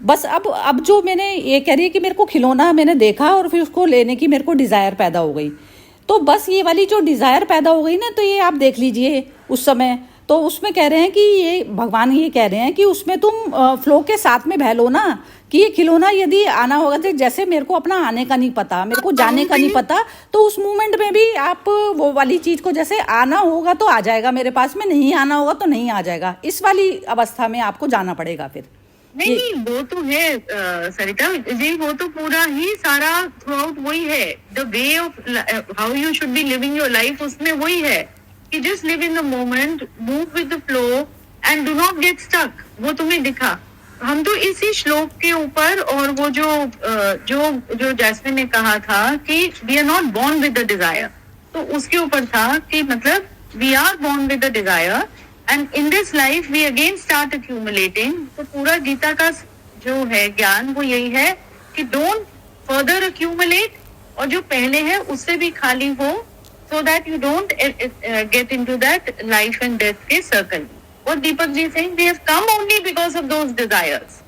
[SPEAKER 2] बस अब जो मैंने ये कह रही है कि मेरे को खिलौना मैंने देखा और फिर उसको लेने की मेरे को डिज़ायर पैदा हो गई, तो बस ये वाली जो डिज़ायर पैदा हो गई ना, तो ये आप देख लीजिए उस समय तो उसमें कह रहे हैं कि ये भगवान ये कह रहे हैं कि उसमें तुम फ्लो के साथ में बह लो ना, कि ये खिलौना यदि आना होगा, तो जैसे मेरे को अपना आने का नहीं पता, मेरे को जाने का नहीं पता, तो उस मोमेंट में भी आप वो वाली चीज़ को जैसे आना होगा तो आ जाएगा मेरे पास में, नहीं आना होगा तो नहीं आ जाएगा, इस वाली अवस्था में आपको जाना पड़ेगा फिर।
[SPEAKER 1] नहीं वो तो है सरिता जी, वो तो पूरा ही सारा थ्रू आउट वही है, the way of how you should be living your life, उसमें वही है कि just live in the moment, move with the flow and do not get stuck. वो तुम्हें दिखा, हम तो इसी श्लोक के ऊपर, और वो जो जैस्मिन ने कहा था कि we are not born with the desire, तो उसके ऊपर था कि मतलब we are born with the desire and in this life we again start accumulating. तो पूरा गीता का जो है ज्ञान वो यही है कि डोंट फर्दर अक्यूमुलेट, और जो पहले है उससे भी खाली हो, so that you don't get into that life and death के circle। और Deepak ji saying we have come only because of those desires।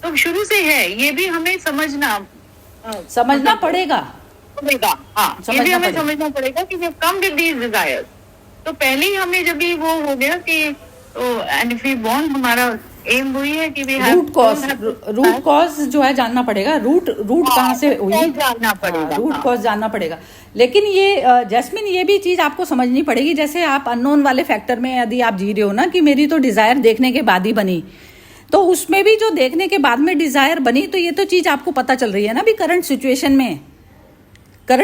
[SPEAKER 1] तो शुरू से है, ये भी हमें समझना
[SPEAKER 2] पड़ेगा।
[SPEAKER 1] हाँ, ये भी हमें समझना पड़ेगा कि we have come with these desires। तो पहले ही हमें जब भी वो हो गया कि and if we want, हमारा एम वही है कि we have
[SPEAKER 2] रूट कॉज जो है जानना पड़ेगा, रूट कहाँ से हुई,
[SPEAKER 1] जानना पड़ेगा,
[SPEAKER 2] रूट कॉज जानना पड़ेगा। लेकिन ये जैस्मिन ये भी चीज आपको समझनी पड़ेगी, जैसे आप अननोन वाले फैक्टर में यदि आप जी रहे हो ना कि मेरी तो डिजायर देखने के बाद ही बनी, तो उसमें भी जो देखने के बाद में डिजायर बनी, तो ये तो चीज आपको पता चल रही है ना भी करंट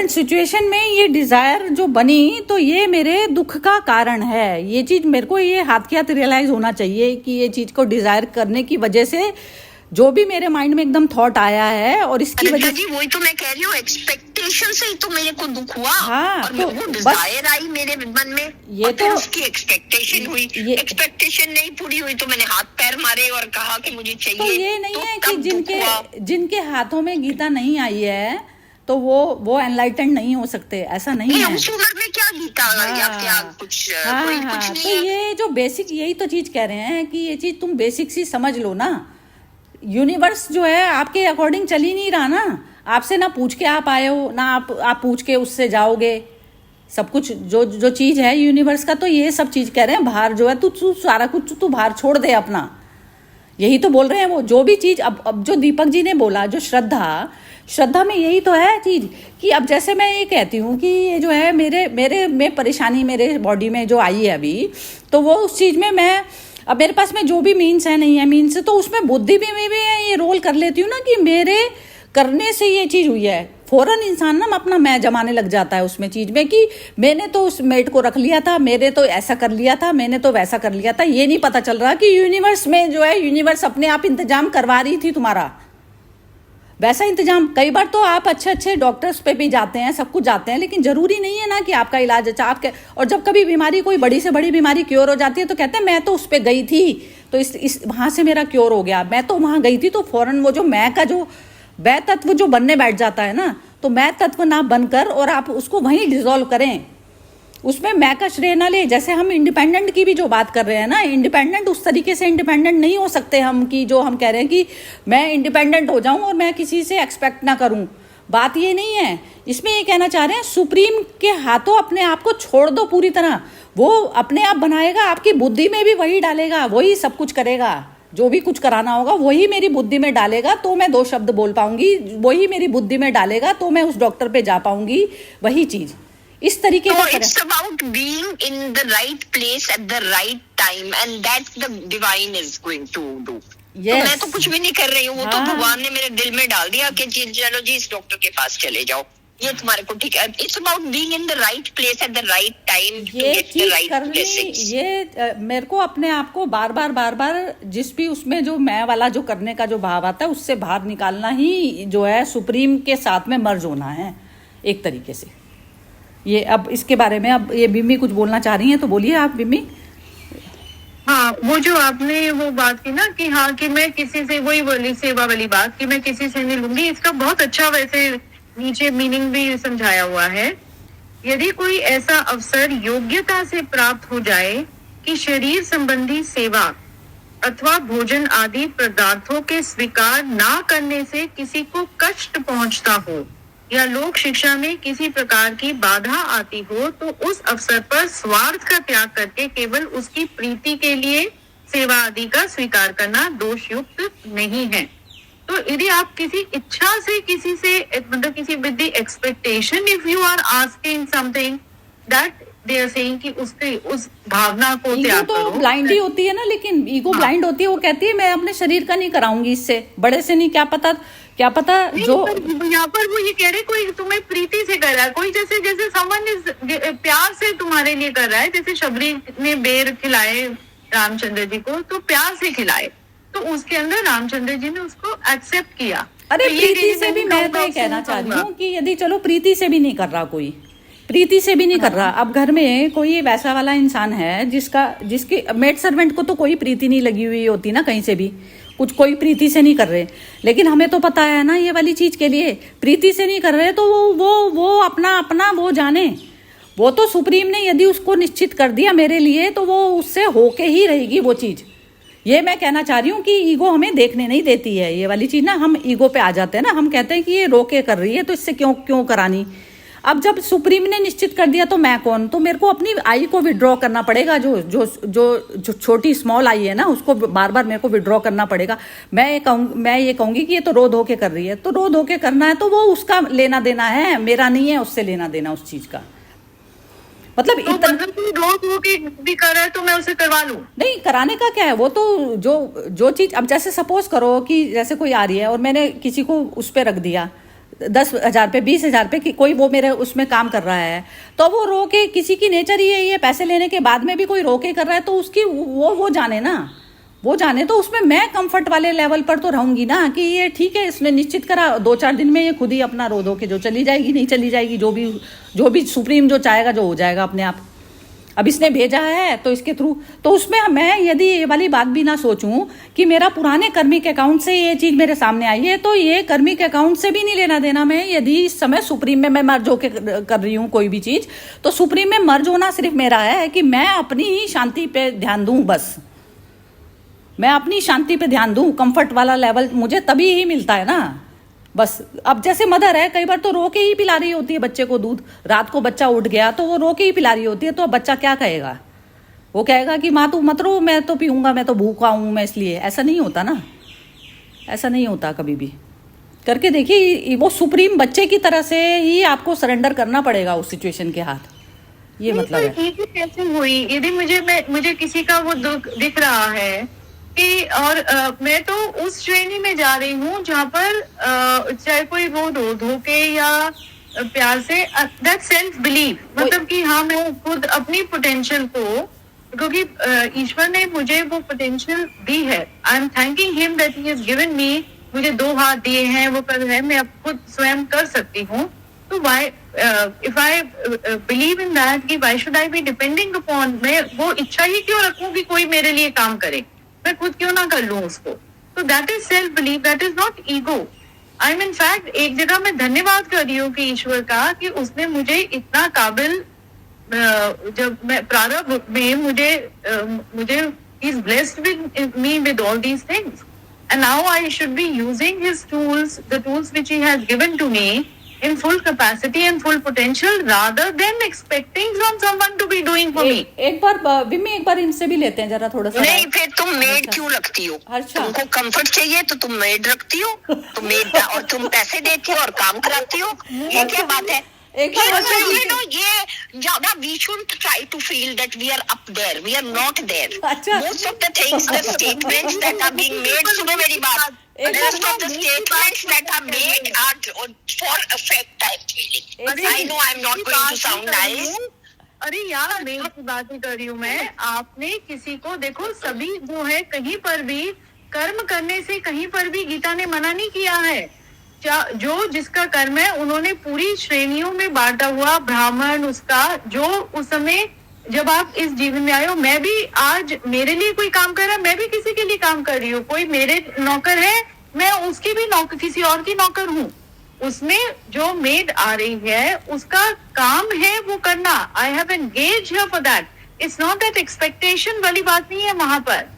[SPEAKER 2] सिचुएशन में ये डिजायर जो बनी, तो ये मेरे दुख का कारण है। ये चीज मेरे को ये हाथ के हाथ रियलाइज होना चाहिए कि ये चीज को डिजायर करने की वजह से जो भी मेरे माइंड में एकदम थॉट आया है, और इसकी वजह
[SPEAKER 5] जी वही तो मैं कह रही हूँ, एक्सपेक्टेशन से ही तो मेरे को दुख हुआ।
[SPEAKER 2] हाँ,
[SPEAKER 5] और
[SPEAKER 2] तो
[SPEAKER 5] वो डिजायर आई मेरे मन में,
[SPEAKER 2] ये
[SPEAKER 5] और
[SPEAKER 2] तो
[SPEAKER 5] उसकी एक्सपेक्टेशन हुई, एक्सपेक्टेशन नहीं पूरी हुई तो मैंने हाथ पैर मारे और कहा कि मुझे चाहिए।
[SPEAKER 2] तो ये नहीं है कि जिनके हाथों में गीता नहीं आई है तो वो एनलाइटेंड नहीं हो सकते, ऐसा नहीं है।
[SPEAKER 5] उस उम्र में क्या गीता या क्या कुछ कोई कुछ नहीं
[SPEAKER 2] तो
[SPEAKER 5] है।
[SPEAKER 2] ये जो बेसिक, यही तो चीज कह रहे हैं कि ये चीज तुम बेसिक सी समझ लो ना। यूनिवर्स जो है आपके अकॉर्डिंग चल ही नहीं रहा ना, आपसे ना पूछ के आप आए हो, ना आप पूछ के उससे जाओगे। सब कुछ जो चीज है यूनिवर्स का, तो ये सब चीज कह रहे हैं बाहर जो है तू सारा कुछ तू बाहर छोड़ दे अपना, यही तो बोल रहे हैं वो। जो भी चीज अब जो दीपक जी ने बोला, जो श्रद्धा में यही तो है चीज कि अब जैसे मैं ये कहती हूँ कि ये जो है मेरे में परेशानी मेरे बॉडी में जो आई है अभी, तो वो उस चीज में मैं अब मेरे पास में जो भी मीन्स है नहीं है मीन्स, तो उसमें बुद्धि भी मैं भी ये रोल कर लेती हूँ ना कि मेरे करने से ये चीज हुई है। फौरन इंसान ना अपना मैं जमाने लग जाता है उसमें चीज में कि मैंने तो उस मेड को रख लिया था, मैंने तो ऐसा कर लिया था, मैंने तो वैसा कर लिया था। ये नहीं पता चल रहा कि यूनिवर्स में जो है, यूनिवर्स अपने आप इंतजाम करवा रही थी तुम्हारा वैसा इंतजाम। कई बार तो आप अच्छे डॉक्टर्स पे भी जाते हैं, सब कुछ जाते हैं, लेकिन जरूरी नहीं है ना कि आपका इलाज अच्छा आपके। और जब कभी बीमारी, कोई बड़ी से बड़ी बीमारी क्योर हो जाती है, तो कहते हैं मैं तो उस पर गई थी, तो इस वहां से मेरा क्योर हो गया, मैं तो वहां गई थी। तो फौरन वो जो मैं का जो वै तत्व जो बनने बैठ जाता है ना, तो मैं तत्व ना बनकर और आप उसको वहीं डिसॉल्व करें, उसमें मैं का श्रेय ना ले। जैसे हम इंडिपेंडेंट की भी जो बात कर रहे हैं ना, इंडिपेंडेंट उस तरीके से इंडिपेंडेंट नहीं हो सकते हम कि जो हम कह रहे हैं कि मैं इंडिपेंडेंट हो जाऊं और मैं किसी से एक्सपेक्ट ना करूं। बात ये नहीं है, इसमें ये कहना चाह रहे हैं सुप्रीम के हाथों अपने आप को छोड़ दो पूरी तरह। वो अपने आप बनाएगा, आपकी बुद्धि में भी वही डालेगा, वही सब कुछ करेगा, जो भी कुछ कराना होगा वही मेरी बुद्धि में डालेगा, तो मैं 2 शब्द बोल पाऊंगी। वही मेरी बुद्धि में डालेगा तो मैं उस डॉक्टर पे जा पाऊंगी, वही चीज इस तरीके का।
[SPEAKER 5] It's about being in the right place at the right time and that's the divine is going to do. तो मैं तो कुछ भी नहीं कर रही हूँ, वो तो भगवान ने मेरे दिल में डाल दिया कि चलो जी इस डॉक्टर के पास चले जाओ। ये तुम्हारे को ठीक है. It's about being in the right place at the right time to
[SPEAKER 2] ये
[SPEAKER 5] गेट द
[SPEAKER 2] चीज
[SPEAKER 5] राइट
[SPEAKER 2] करनी,
[SPEAKER 5] ब्लेसिंग्स.
[SPEAKER 2] ये मेरे को अपने आप को बार बार जिस भी उसमें जो मैं वाला जो करने का जो भाव आता है उससे बाहर निकालना ही जो है सुप्रीम के साथ में मर्ज होना है एक तरीके से. ये अब इसके बारे में अब ये बिम्मी कुछ बोलना चाह रही हैं तो बोलिए आप बिम्मी.
[SPEAKER 1] हाँ, वो जो आपने वो बात की ना कि हाँ कि मैं किसी से, वही बोली सेवा वाली बात कि मैं किसी से नहीं लूंगी, इसका बहुत अच्छा वैसे नीचे मीनिंग भी समझाया हुआ है. यदि कोई ऐसा अवसर योग्यता से प्राप्त हो जाए कि शरीर संबंधी सेवा अथवा भोजन आदि पदार्थों के स्वीकार ना करने से किसी को कष्ट पहुंचता हो या लोक शिक्षा में किसी प्रकार की बाधा आती हो, तो उस अवसर पर स्वार्थ का त्याग करके केवल उसकी प्रीति के लिए सेवा आदि का स्वीकार करना दोषयुक्त नहीं है. तो यदि आप किसी इच्छा से किसी से मतलब किसी with the expectation, if you are asking something that they are saying कि उसके उस भावना को
[SPEAKER 2] ईगो
[SPEAKER 1] त्याग
[SPEAKER 2] तो
[SPEAKER 1] करो.
[SPEAKER 2] ब्लाइंड ही होती है ना, लेकिन ईगो ब्लाइंड होती है. वो कहती है मैं अपने शरीर का नहीं कराऊंगी, इससे बड़े से नहीं, क्या पता
[SPEAKER 1] नहीं,
[SPEAKER 2] जो
[SPEAKER 1] पर यहाँ पर वो ये कह रहे कोई तुम्हें प्रीति से कर रहा है, कोई जैसे जैसे समवन प्यार से तुम्हारे लिए कर रहा है. जैसे शबरी ने बेर खिलाए रामचंद्र जी को तो प्यार से खिलाए, तो उसके अंदर रामचंद्र जी ने उसको एक्सेप्ट किया.
[SPEAKER 2] अरे
[SPEAKER 1] तो ये
[SPEAKER 2] प्रीति से भी मैं तो ये कहना चाह रही हूँ कि यदि चलो प्रीति से भी नहीं कर रहा, कोई प्रीति से भी नहीं कर रहा. अब घर में कोई वैसा वाला इंसान है जिसकी मेड सर्वेंट को तो कोई प्रीति नहीं लगी हुई होती ना, कहीं से भी कुछ कोई प्रीति से नहीं कर रहे, लेकिन हमें तो पता है ना ये वाली चीज के लिए प्रीति से नहीं कर रहे, तो वो अपना वो जाने. वो तो सुप्रीम ने यदि उसको निश्चित कर दिया मेरे लिए तो वो उससे होके ही रहेगी वो चीज. ये मैं कहना चाह रही हूँ कि ईगो हमें देखने नहीं देती है ये वाली चीज ना. हम ईगो पे आ जाते हैं ना, हम कहते हैं कि ये रोके कर रही है तो इससे क्यों करानी. अब जब सुप्रीम ने निश्चित कर दिया तो मैं कौन, तो मेरे को अपनी आई को विड्रॉ करना पड़ेगा. जो छोटी स्मॉल आई है ना उसको बार मेरे को विड्रॉ करना पड़ेगा. मैं ये कहूंगी कि ये तो रो धो के कर रही है, तो रो धो के करना है तो वो उसका लेना देना है, मेरा नहीं है उससे लेना देना उस चीज का. मतलब
[SPEAKER 1] तो
[SPEAKER 2] इतना
[SPEAKER 1] रोज वो के भी कर रहा है तो मैं उसे करवा लूं.
[SPEAKER 2] नहीं, कराने का क्या है. वो तो जो चीज, अब जैसे सपोज करो कि जैसे कोई आ रही है और मैंने किसी को उस पे रख दिया 10,000 पे 20,000 पे कि कोई वो मेरे उसमें काम कर रहा है, तो वो रो के, किसी की नेचर ही है ये, पैसे लेने के बाद में भी कोई रो के कर रहा है तो उसकी वो जाने ना, वो जाने. तो उसमें मैं कंफर्ट वाले लेवल पर तो रहूंगी ना कि ये ठीक है, इसने निश्चित करा 2-4 दिन में ये खुद ही अपना रो धो के जो चली जाएगी, नहीं चली जाएगी, जो भी सुप्रीम जो चाहेगा जो हो जाएगा अपने आप. अब इसने भेजा है तो इसके थ्रू, तो उसमें मैं यदि ये वाली बात भी ना सोचूं कि मेरा पुराने कर्मिक अकाउंट से ये चीज मेरे सामने आई है, तो ये कर्मिक अकाउंट से भी नहीं लेना देना. मैं यदि इस समय सुप्रीम में मैं मर्ज होके कर रही हूँ कोई भी चीज, तो सुप्रीम में मर्ज होना सिर्फ मेरा है कि मैं अपनी ही शांति पे ध्यान दूं. बस मैं अपनी शांति पे ध्यान दूं. कंफर्ट वाला लेवल मुझे तभी ही मिलता है ना बस. अब जैसे मदर है, कई बार तो रो के ही पिला रही होती है बच्चे को दूध. रात को बच्चा उठ गया तो वो रो के ही पिला रही होती है, तो अब बच्चा क्या कहेगा. वो कहेगा कि माँ तू मत रो, मैं तो पीऊंगा, मैं तो भूखा हूँ, मैं इसलिए. ऐसा नहीं होता ना, ऐसा नहीं होता कभी भी. करके देखिए, वो सुप्रीम बच्चे की तरह से ही आपको सरेंडर करना पड़ेगा उस सिचुएशन के हाथ. ये मतलब है.
[SPEAKER 1] ये कैसे हुई यदि मुझे किसी का वो दुख दिख रहा है कि और मैं तो उस श्रेणी में जा रही हूँ जहाँ पर चाहे कोई रो धो के या प्यार से, दैट सेल्फ बिलीव, मतलब कि हाँ मैं खुद अपनी पोटेंशियल को, क्योंकि ईश्वर ने मुझे वो पोटेंशियल दी है. I am thanking him that he has given me. मुझे 2 हाथ दिए हैं, वो कर है, मैं अब खुद स्वयं कर सकती हूँ. तो why if I believe in that कि why should I be depending upon, मैं वो इच्छा ही क्यों रखूं कि कोई मेरे लिए काम करे, मैं खुद क्यों ना कर लूं उसको. तो that is self believe, that is not ego. I am in fact एक जगह मैं धन्यवाद कर रही हूँ कि ईश्वर का कि उसने मुझे इतना काबिल, जब मैं प्रारंभ में मुझे is blessed with me with all these things, and now I should be using his tools, the tools which he has given to me in full capacity and full potential rather than expecting from someone to be doing for me.
[SPEAKER 2] एक बार विम्मी, एक बार इनसे भी लेते हैं जरा थोड़ा सा.
[SPEAKER 5] नहीं, फिर तुम मेड क्यों रखती हो? तुमको कंफर्ट चाहिए तो तुम मेड रखती हो, तुम मेड और तुम पैसे देती हो और काम कराती हो. ये क्या बात है?
[SPEAKER 2] एक बार
[SPEAKER 5] we should try to feel that we are up there. We are not there.
[SPEAKER 2] अच्छा.
[SPEAKER 5] Most of the things, the statements that are being made, सुनो मेरी बात.
[SPEAKER 2] एक बार
[SPEAKER 5] Most of the statements that are made are for effect, I'm feeling.
[SPEAKER 2] एक
[SPEAKER 5] I know I'm not going to sound nice.
[SPEAKER 1] अरे यार mail की बात ही कर रही हूँ मैं। आपने किसी को देखो, सभी जो है कहीं पर भी कर्म करने से कहीं पर भी गीता ने मना नहीं किया है। जो जिसका कर्म है उन्होंने पूरी श्रेणियों में बांटा हुआ, ब्राह्मण उसका, जो उस समय जब आप इस जीवन में आए हो, मैं भी आज मेरे लिए कोई काम कर रहा है, मैं भी किसी के लिए काम कर रही हूँ। कोई मेरे नौकर है, मैं उसकी भी नौकर, किसी और की नौकर हूँ। उसमें जो मेड आ रही है उसका काम है वो करना। I have engage here for that. It's not that expectation वाली बात नहीं है वहां पर।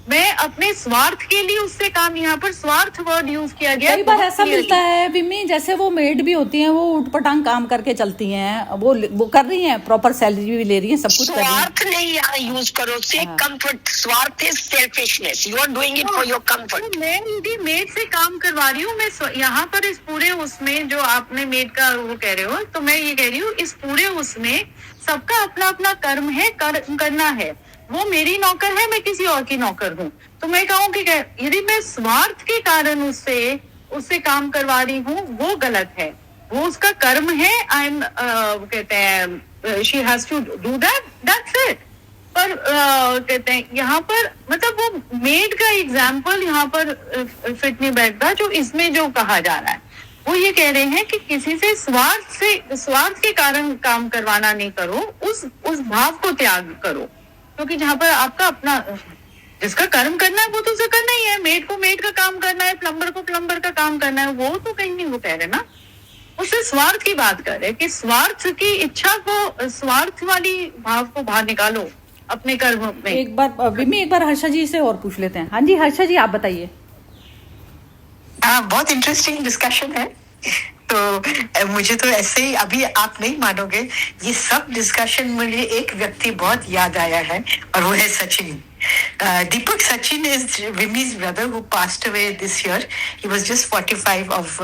[SPEAKER 1] मैं अपने स्वार्थ के लिए उससे काम, यहाँ पर स्वार्थ वर्ड यूज किया गया।
[SPEAKER 2] कई बार ऐसा मिलता है विमी, जैसे वो मेड भी होती हैं, वो उठपटांग काम करके चलती हैं, वो कर रही हैं, प्रॉपर सैलरी भी ले रही हैं, सब कुछ कर रही हैं।
[SPEAKER 5] स्वार्थ नहीं यहाँ यूज करो, से कंफर्ट। स्वार्थ is selfishness, you are doing it for your comfort.
[SPEAKER 1] मैं यदि मेड से काम करवा रही हूँ, मैं यहाँ पर इस पूरे उसमें जो आपने मेड का वो कह रहे हो, तो मैं ये कह रही हूँ इस पूरे उसमें सबका अपना अपना कर्म है, करना है। वो मेरी नौकर है, मैं किसी और की नौकर हूँ। तो मैं कहूँ कि यदि मैं स्वार्थ के कारण उससे काम करवा रही हूँ, वो गलत है, वो उसका कर्म है। आई एम कहते हैं she has to do that, that's it. पर कहते हैं यहाँ पर मतलब वो मेड का एग्जाम्पल यहाँ पर फिट नहीं बैठता। जो इसमें जो कहा जा रहा है वो ये कह रहे हैं कि किसी से स्वार्थ के कारण काम करवाना नहीं करो, उस भाव को त्याग करो। क्योंकि जहाँ पर आपका अपना जिसका कर्म करना है वो तो उसे करना ही है। मेड को मेड का काम करना है, प्लम्बर को प्लम्बर का काम करना है, वो तो कहीं नहीं वो कह रहे ना। उससे स्वार्थ की बात कर रहे कि स्वार्थ की इच्छा को, स्वार्थ वाली भाव को बाहर निकालो अपने कर्म में।
[SPEAKER 2] एक बार विमी, एक बार हर्षा जी से और पूछ लेते हैं। हाँ जी हर्षा जी, आप बताइए।
[SPEAKER 6] बहुत इंटरेस्टिंग डिस्कशन है। तो मुझे तो ऐसे ही, अभी आप नहीं मानोगे, ये सब डिस्कशन मुझे एक व्यक्ति बहुत याद आया है, और वो है Sachin. Deepak Sachin is Vimi's brother who passed away this year. He was just 45 of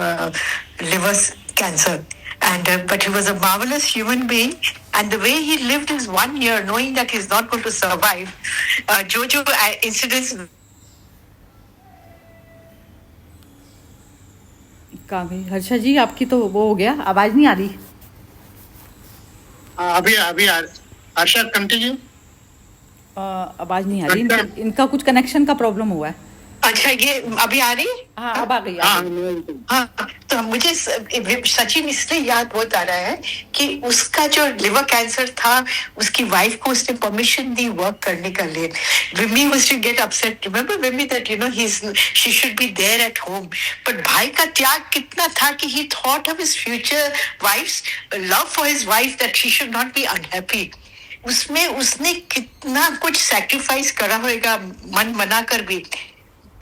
[SPEAKER 6] liver cancer, and but he was a marvelous human being. And the way he lived his 1 year, knowing that he's not going to survive, जो incidents.
[SPEAKER 2] कहाँ गई हर्षा जी? आपकी तो वो हो गया, आवाज नहीं आ रही।
[SPEAKER 4] अभी आशा कंटिन्यू।
[SPEAKER 2] आवाज नहीं आ रही, इनका कुछ कनेक्शन का प्रॉब्लम हुआ है।
[SPEAKER 6] अच्छा, ये अभी आ रही?
[SPEAKER 2] हाँ अब आ गई।
[SPEAKER 6] हाँ, तो मुझे सचिन इसलिए याद बहुत आ रहा है कि उसका जो लिवर कैंसर था, उसकी वाइफ को उसने परमिशन दी वर्क करने का लिए। Vimi was to get upset, remember Vimi, that you know she should be there at home. But भाई का त्याग कितना था कि he thought of his future wife's love for his wife, that she should not be unhappy. उसमें उसने कितना कुछ सैक्रिफाइस करा होगा, मन मना कर भी।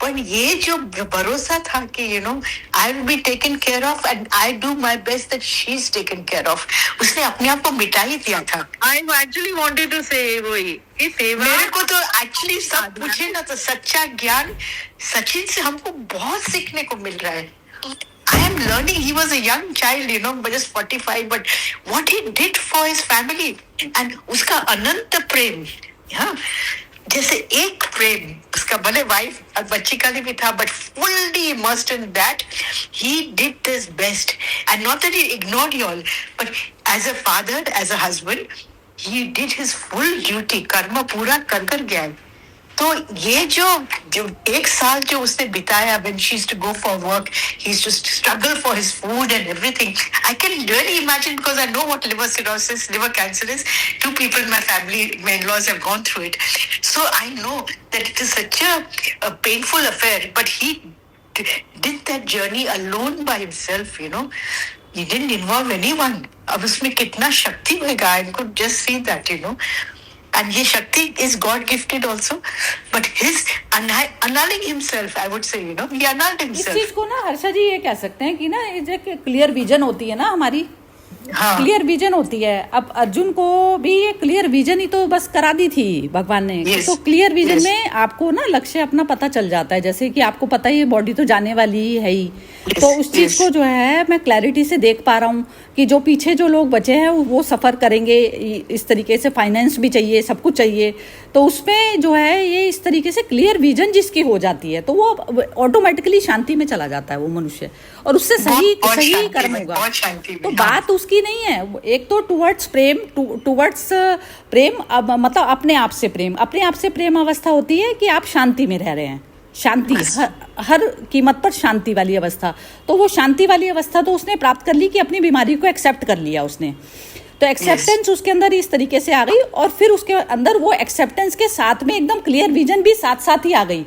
[SPEAKER 6] पर ये जो भरोसा था कि you know I will be taken care of and I do my best that she is taken care of, उसने अपने आप को मिटा ही दिया था।
[SPEAKER 1] आई एक्चुअली वांटेड टू से वही कि सेवा,
[SPEAKER 6] मेरे को तो एक्चुअली सब पूछे ना तो सच्चा ज्ञान सचिन से हमको बहुत सीखने को मिल रहा है। I am learning. He was a young child, you know, just 45, but what he did for his family and उसका अनंत प्रेम, हाँ, जैसे एक प्रेम उसका भले वाइफ और बच्ची का लिए भी था, but fully immersed in that, he did his best, and not that he ignored you all, but as a father, as a husband, he did his full duty, कर्म पूरा कर गया। तो ये जो 1 साल जो उसने बिताया, when she used to go for work, he used to struggle for his food and everything. I can really imagine, because I know what liver cirrhosis, liver cancer is. 2 people in my family, my in-laws, have gone through it. So I know that it is such a painful affair, but he did that journey alone by himself, you know. He didn't involve anyone. अब उसमें कितना शक्ति होगा, I could just see that, you know. And ये शक्ति is God gifted also, but his annulling himself, I would say, you know, he annulled himself.
[SPEAKER 2] इस चीज को ना हर्षा जी ये कह सकते हैं कि ना ये क्लियर विजन होती है ना हमारी,
[SPEAKER 6] हाँ,
[SPEAKER 2] क्लियर विजन होती है। अब अर्जुन को भी ये क्लियर विजन ही तो बस करा दी थी भगवान ने।
[SPEAKER 6] yes,
[SPEAKER 2] तो क्लियर विजन
[SPEAKER 6] yes.
[SPEAKER 2] में आपको ना लक्ष्य अपना पता चल जाता है, जैसे कि आपको पता है ये बॉडी तो जाने वाली ही है ही,
[SPEAKER 6] yes,
[SPEAKER 2] तो उस चीज
[SPEAKER 6] yes.
[SPEAKER 2] को जो है मैं क्लैरिटी से देख पा रहा हूँ कि जो पीछे जो लोग बचे हैं वो सफ़र करेंगे, इस तरीके से फाइनेंस भी चाहिए, सब कुछ चाहिए, तो उसमें जो है ये इस तरीके से क्लियर विजन जिसकी हो जाती है तो वो ऑटोमेटिकली शांति में चला जाता है वो मनुष्य, और उससे सही सही कर्म होगा। तो बात उसकी नहीं है, एक तो टुवर्ड्स प्रेम, अब मतलब अपने आप से प्रेम अवस्था होती है कि आप शांति में रह रहे हैं, शांति, हर कीमत पर शांति वाली अवस्था। तो वो शांति वाली अवस्था तो उसने प्राप्त कर ली कि अपनी बीमारी को एक्सेप्ट कर लिया उसने, तो एक्सेप्टेंस उसके अंदर इस तरीके से आ गई, और फिर उसके अंदर वो एक्सेप्टेंस के साथ में एकदम क्लियर विजन भी साथ साथ ही आ गई।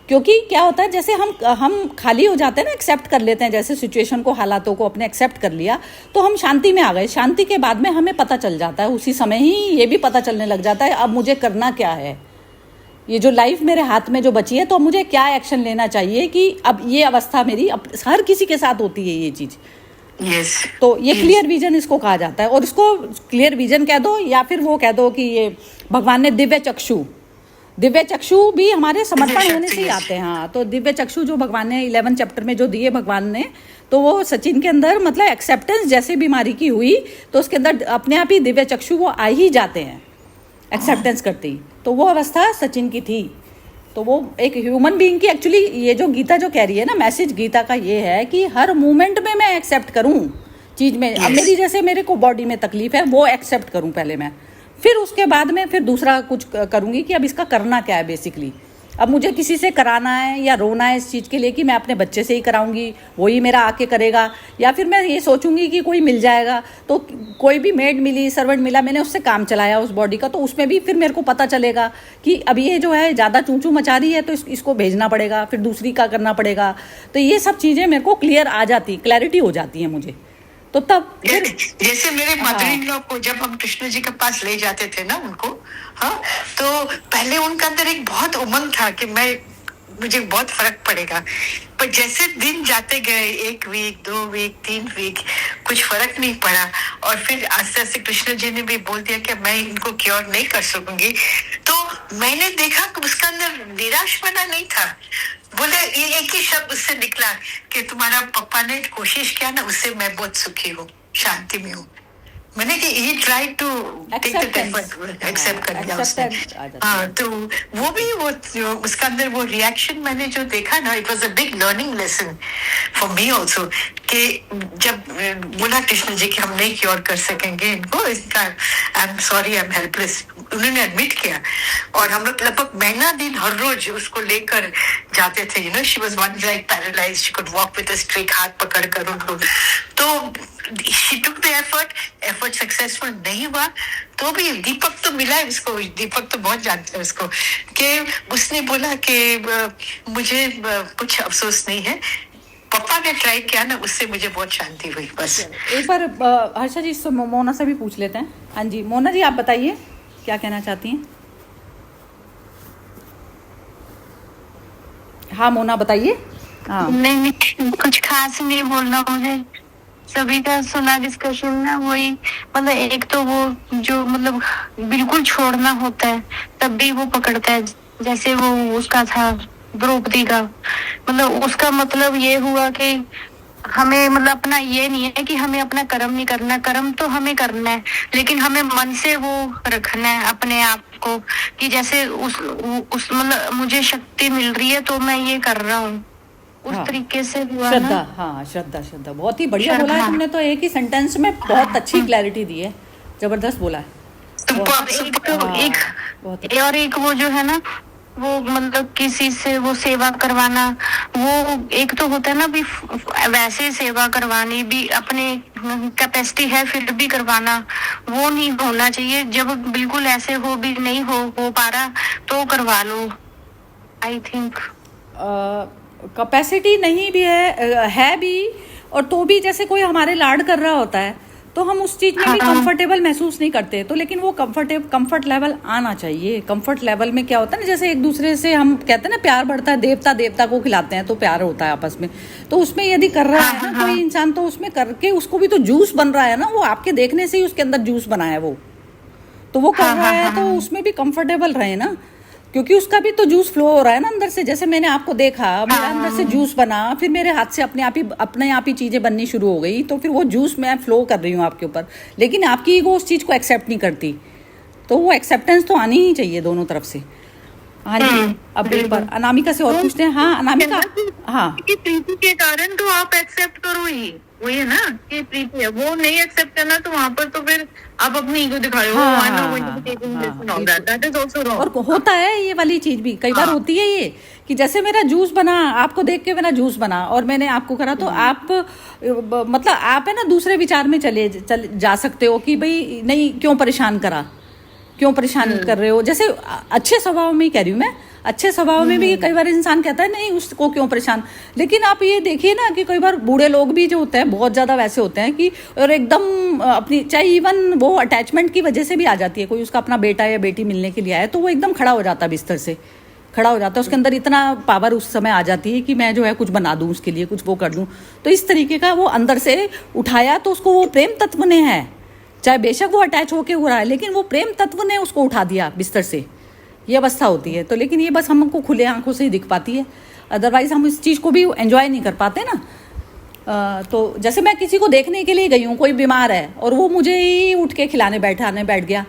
[SPEAKER 2] क्योंकि क्या होता है, जैसे हम खाली हो जाते हैं ना, एक्सेप्ट कर लेते हैं, जैसे सिचुएशन को, हालातों को अपने एक्सेप्ट कर लिया, तो हम शांति में आ गए। शांति के बाद में हमें पता चल जाता है, उसी समय ही ये भी पता चलने लग जाता है अब मुझे करना क्या है, ये जो लाइफ मेरे हाथ में जो बची है तो मुझे क्या एक्शन लेना चाहिए कि अब ये अवस्था मेरी हर किसी के साथ होती है ये चीज़।
[SPEAKER 6] यस,
[SPEAKER 2] तो ये क्लियर विजन इसको कहा जाता है, और इसको क्लियर विजन कह दो या फिर वो कह दो कि ये भगवान ने दिव्य चक्षु भी हमारे समर्पण होने से ही आते हैं। हाँ, तो दिव्य चक्षु जो भगवान ने 11 चैप्टर में जो दिए भगवान ने, तो वो सचिन के अंदर मतलब एक्सेप्टेंस जैसे बीमारी की हुई तो उसके अंदर अपने आप ही दिव्य चक्षु वो आ ही जाते हैं एक्सेप्टेंस करते ही। तो वो अवस्था सचिन की थी। तो वो एक ह्यूमन बीइंग की एक्चुअली, ये जो गीता जो कह रही है ना, मैसेज गीता का ये है कि हर मोमेंट में मैं एक्सेप्ट करूं चीज़ में। अब मेरी जैसे मेरे को बॉडी में तकलीफ है वो एक्सेप्ट करूं पहले मैं, फिर उसके बाद में फिर दूसरा कुछ करूंगी कि अब इसका करना क्या है बेसिकली। अब मुझे किसी से कराना है या रोना है इस चीज़ के लिए कि मैं अपने बच्चे से ही कराऊंगी, वही मेरा आके करेगा, या फिर मैं ये सोचूंगी कि कोई मिल जाएगा, तो कोई भी मेड मिली, सर्वेंट मिला, मैंने उससे काम चलाया उस बॉडी का, तो उसमें भी फिर मेरे को पता चलेगा कि अब ये जो है ज़्यादा चूंचू मचा रही है तो इसको भेजना पड़ेगा, फिर दूसरी का करना पड़ेगा। तो ये सब चीज़ें मेरे को क्लियर आ जाती, क्लैरिटी हो जाती है मुझे। तो तब फिर
[SPEAKER 6] जैसे मेरे मदर इन लॉ को जब हम कृष्ण जी के पास ले जाते थे ना उनको, हाँ, तो पहले उनके अंदर एक बहुत उमंग था कि मुझे बहुत फर्क पड़ेगा, पर जैसे दिन जाते गए, 1 वीक, 2 वीक, 3 वीक, कुछ फर्क नहीं पड़ा, और फिर आस्ते आस्ते कृष्ण जी ने भी बोल दिया कि मैं इनको क्योर नहीं कर सकूंगी। तो मैंने देखा कि उसका अंदर निराशपना नहीं था, बोले ये एक ही शब्द उससे निकला कि तुम्हारा पापा ने कोशिश किया ना, उससे मैं बहुत सुखी हूँ, शांति में हूँ। मैंने कि ये try to take the effort, accept कर लिया उसने। हाँ, तो वो भी वो उसका अंदर वो रिएक्शन मैंने जो देखा ना, it was a big learning lesson for me also, कि जब बोला कृष्ण जी कि हम नहीं क्योर कर सकेंगे इनको, इसका I am sorry, I am helpless, उन्होंने एडमिट किया। और हम लोग लगभग महीना दिन हर रोज उसको लेकर जाते थे, you know, she was one like paralysed, she could walk with a stick, हाथ पकड़ कर उनको। तो she took the effort successful नहीं हुआ, तो भी दीपक तो मिला है उसको, दीपक तो बहुत जानते हैं उसको, कि उसने बोला कि मुझे कुछ अफसोस नहीं है, पापा ने ट्राई किया ना, उससे मुझे बहुत शांति हुई। बस
[SPEAKER 2] एक बार हर्षा जी से मोना से भी पूछ लेते हैं। हाँ जी, मोना जी आप बताइए क्या कहना चाहती हैं। हाँ मोना बताइए। हाँ
[SPEAKER 7] नहीं, कुछ खास नहीं बोलना मुझे, सभी का सुना डिस्कशन ना, वही मतलब एक तो वो जो मतलब बिल्कुल छोड़ना होता है तब भी वो पकड़ता है, जैसे वो उसका था द्रौपदी का, मतलब उसका मतलब ये हुआ कि हमें मतलब अपना ये नहीं है कि हमें अपना कर्म नहीं करना, कर्म तो हमें करना है, लेकिन हमें मन से वो रखना है अपने आप को कि जैसे उस मतलब मुझे शक्ति मिल रही है तो मैं ये कर रहा हूँ, उस तरीके से हुआ
[SPEAKER 2] श्रद्धा।
[SPEAKER 7] ना।
[SPEAKER 2] हाँ श्रद्धा बहुत ही बढ़िया बोला है तुमने, तो एक ही सेंटेंस में बहुत अच्छी क्लैरिटी दी है, जबरदस्त बोला है।
[SPEAKER 7] और एक वो जो है ना, वो मतलब किसी से वो सेवा करवाना, वो एक तो होता है ना भी वैसे सेवा करवानी भी, अपने कैपेसिटी है फिर भी करवाना, वो नहीं होना चाहिए। जब बिल्कुल ऐसे हो भी नहीं हो पा रहा तो करवा लो। आई थिंक
[SPEAKER 2] कैपेसिटी नहीं भी है भी, और तो भी जैसे कोई हमारे लाड कर रहा होता है तो हम उस चीज़ में भी कंफर्टेबल महसूस नहीं करते, तो लेकिन वो कंफर्ट लेवल आना चाहिए। कंफर्ट लेवल में क्या होता है ना, जैसे एक दूसरे से हम कहते हैं ना प्यार बढ़ता है, देवता को खिलाते हैं तो प्यार होता है आपस में, तो उसमें यदि कर रहा है ना कोई इंसान, तो उसमें करके उसको भी तो जूस बन रहा है ना, वो आपके देखने से ही उसके अंदर जूस बना है वो, तो वो कर रहा है तो उसमें भी कंफर्टेबल रहे ना। क्योंकि उसका भी तो जूस फ्लो हो रहा है ना अंदर से, जैसे मैंने आपको देखा मेरा अंदर से जूस बना, फिर मेरे हाथ से अपने आप ही चीजें बननी शुरू हो गई, तो फिर वो जूस मैं फ्लो कर रही हूँ आपके ऊपर, लेकिन आपकी ईगो उस चीज को एक्सेप्ट नहीं करती। तो वो एक्सेप्टेंस तो आनी ही चाहिए दोनों तरफ से। हाँ जी, अब एक बार अनामिका से और पूछते हैं। हाँ अनामिका, हाँ
[SPEAKER 1] कि प्रीति के कारण तो आप एक्सेप्ट करो ही, वही है ना कि प्रीति है, वो नहीं एक्सेप्ट करना तो वहां पर तो फिर आप अपनी ईगो दिखाओ।
[SPEAKER 2] और होता है ये वाली चीज भी कई बार होती है ये, कि जैसे मेरा जूस बना, आपको देख के मेरा जूस बना और मैंने आपको करा, तो आप मतलब आप है ना दूसरे विचार में चले जा सकते हो कि भाई नहीं क्यों परेशान करा, क्यों परेशान कर रहे हो। जैसे अच्छे स्वभाव में ही कह रही हूँ मैं, अच्छे स्वभाव में भी कई बार इंसान कहता है नहीं उसको क्यों परेशान, लेकिन आप ये देखिए ना कि कई बार बूढ़े लोग भी जो होते हैं बहुत ज्यादा वैसे होते हैं कि और एकदम अपनी, चाहे इवन वो अटैचमेंट की वजह से भी आ जाती है, कोई उसका अपना बेटा या बेटी मिलने के लिए आया तो वो एकदम खड़ा हो जाता है, बिस्तर से खड़ा हो जाता है, उसके अंदर इतना पावर उस समय आ जाती है कि मैं जो है कुछ बना दूं उसके लिए, कुछ वो कर दूं। तो इस तरीके का वो अंदर से उठाया तो उसको वो प्रेम तत्व ने है, चाहे बेशक वो अटैच होके हो रहा है, लेकिन वो प्रेम तत्व ने उसको उठा दिया बिस्तर से, ये अवस्था होती है। तो लेकिन ये बस हमको खुले आंखों से ही दिख पाती है, अदरवाइज हम इस चीज़ को भी एंजॉय नहीं कर पाते ना। तो जैसे मैं किसी को देखने के लिए गई हूँ, कोई बीमार है और वो मुझे ही उठ के खिलाने बैठ गया,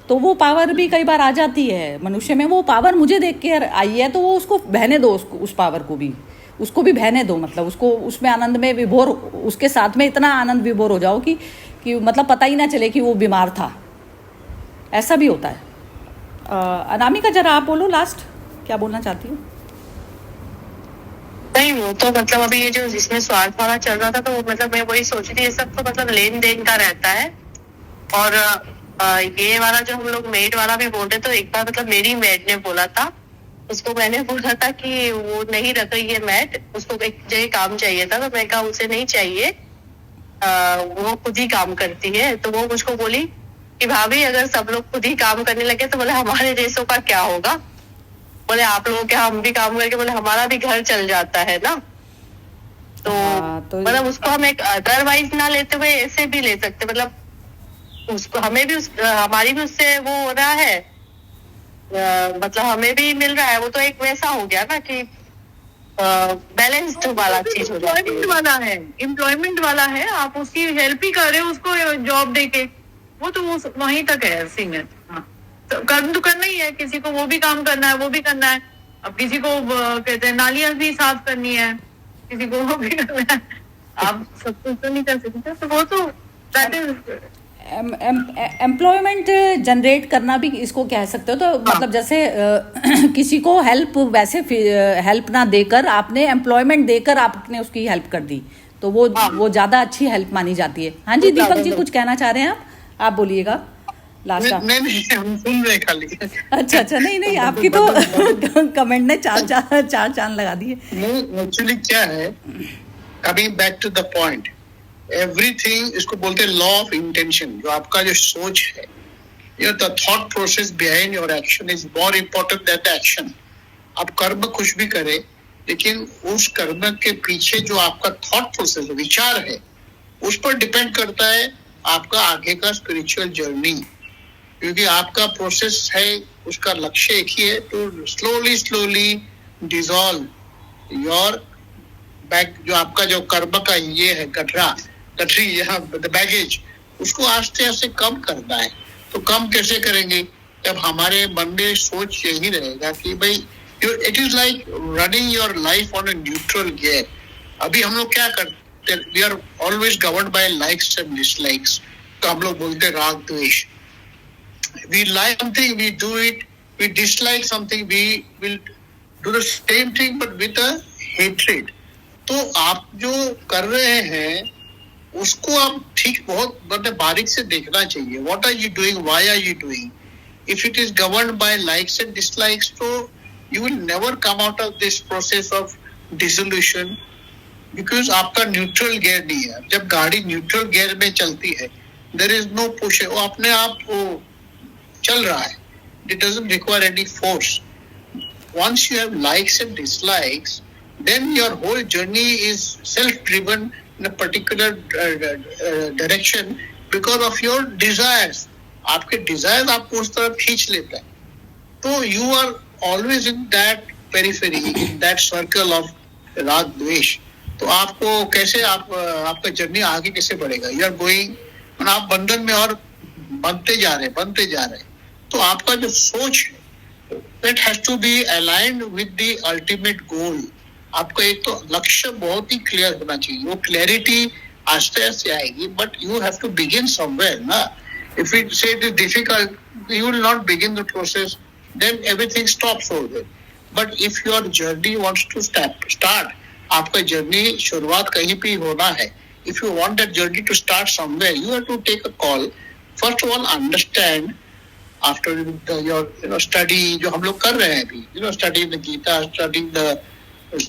[SPEAKER 2] तो वो पावर भी कई बार आ जाती है मनुष्य में। वो पावर मुझे देख के आई है तो वो उसको बहने दो, उस पावर को भी, उसको भी बहने दो, मतलब उसको उसमें आनंद में विभोर, उसके साथ में इतना आनंद विभोर हो जाओ कि मतलब पता ही ना चले कि वो बीमार था, ऐसा भी होता है। अनामिका जरा आप बोलो लास्ट, क्या बोलना चाहती हूँ?
[SPEAKER 3] नहीं, वो तो मतलब अभी ये जो जिसमें स्वार्थ वाला चल रहा था, तो मतलब मैं वही सोच रही थी, ये सब तो मतलब लेन देन का रहता है। और ये वाला जो हम लोग मेड वाला भी बोल रहे, तो एक बार मतलब मेरी मेड ने बोला था, उसको मैंने बोला था कि वो नहीं रख रही है मेड, उसको एक जगह काम चाहिए था, तो मैं कहा उसे नहीं चाहिए, वो खुद ही काम करती है। तो वो मुझको बोली कि भाभी अगर सब लोग खुद ही काम करने लगे तो बोले हमारे देशों का क्या होगा, बोले आप लोगों के हम भी काम करके बोले हमारा भी घर चल जाता है ना। तो मतलब उसको हम एक अदरवाइज ना लेते हुए ऐसे भी ले सकते, मतलब उसको हमें भी हमारी भी उससे वो हो रहा है, मतलब हमें भी मिल रहा है, वो तो एक वैसा हो गया ना कि बैलेंस्ड वाला चीज हो जाती है,
[SPEAKER 1] एम्प्लॉयमेंट वाला है, आप उसकी हेल्प ही कर रहे हो उसको जॉब देके, वो तो वो वहीं तक है सीमित। हाँ, तो कर्म तो करना ही है, किसी को वो भी काम करना है, वो भी करना है। अब किसी को कहते हैं नालियां भी साफ करनी है, किसी को वो भी करना है, आप सब कुछ तो नहीं कर सकते, तो वो तो दैट इज
[SPEAKER 2] एम्प्लॉयमेंट जनरेट करना भी इसको कह सकते हो। तो मतलब जैसे किसी को हेल्प, वैसे हेल्प ना देकर आपने एम्प्लॉयमेंट देकर आपने उसकी हेल्प कर दी, तो वो ज्यादा अच्छी हेल्प मानी जाती है। हाँ जी, दीपक जी कुछ कहना चाह रहे हैं आप बोलिएगा लास्ट।
[SPEAKER 4] नहीं हम सुन रहे खाली।
[SPEAKER 2] अच्छा नहीं आपकी तो कमेंट ने चार चांद लगा दिए।
[SPEAKER 4] नहीं एक्चुअली क्या है, coming back to the point, everything इसको बोलते हैं लॉ ऑफ इंटेंशन, जो आपका जो सोच है, the thought process behind your action is more important then the action. आप कर्म कुछ भी करें, लेकिन उस कर्म के पीछे जो आपका थॉट प्रोसेस विचार है, उस पर डिपेंड करता है आपका आगे का स्पिरिचुअल जर्नी। क्योंकि आपका प्रोसेस है, उसका लक्ष्य एक ही है, to slowly dissolve your bag, जो आपका जो कर्म का ये है गठरी यहाँ बैगेज, उसको आस्ते आस्ते कम करना है। तो कम कैसे करेंगे, जब हमारे मन में सोच यही रहेगा कि भाई it is like running your life on a neutral gear. अभी हम लोग क्या करते, we are always governed by likes and dislikes. तो हम लोग बोलते राग द्वेष, we like something we do it, we dislike something we will do the same thing but with a hatred. तो आप जो कर रहे हैं उसको आप ठीक बहुत मतलब बारीक से देखना चाहिए, what are you doing, why are you doing. If it is governed by likes and dislikes, तो you will never come out of this process of dissolution, because आपका न्यूट्रल गियर नहीं है। जब गाड़ी न्यूट्रल गियर में चलती है, there is know push, वो अपने आप वो चल रहा है, it doesn't require any force. once you have likes and dislikes, then your whole journey is self-driven in a particular direction because of your desires. आपके desires आपको उस तरफ खींच लेता है। तो you are always in that periphery, in that circle of राग द्वेष। तो आपको कैसे आपका जर्नी आगे कैसे बढ़ेगा? यू आर गोइंग, आप बंधन में और बनते जा रहे। तो आपका जो सोच है that has to be aligned with the ultimate goal. आपका एक तो लक्ष्य बहुत ही क्लियर होना चाहिए। वो क्लैरिटी आस्ते आस्ते आएगी, but you have to begin somewhere, ना? If you say it is difficult, you will not begin the process, then everything stops over there. But if your journey wants to start, आपका journey शुरुआत कहीं भी होना है। If you want that journey to start somewhere, you have to take a call. First of all, understand after your study जो हम लोग कर रहे हैं अभी, studying the Gita, studying the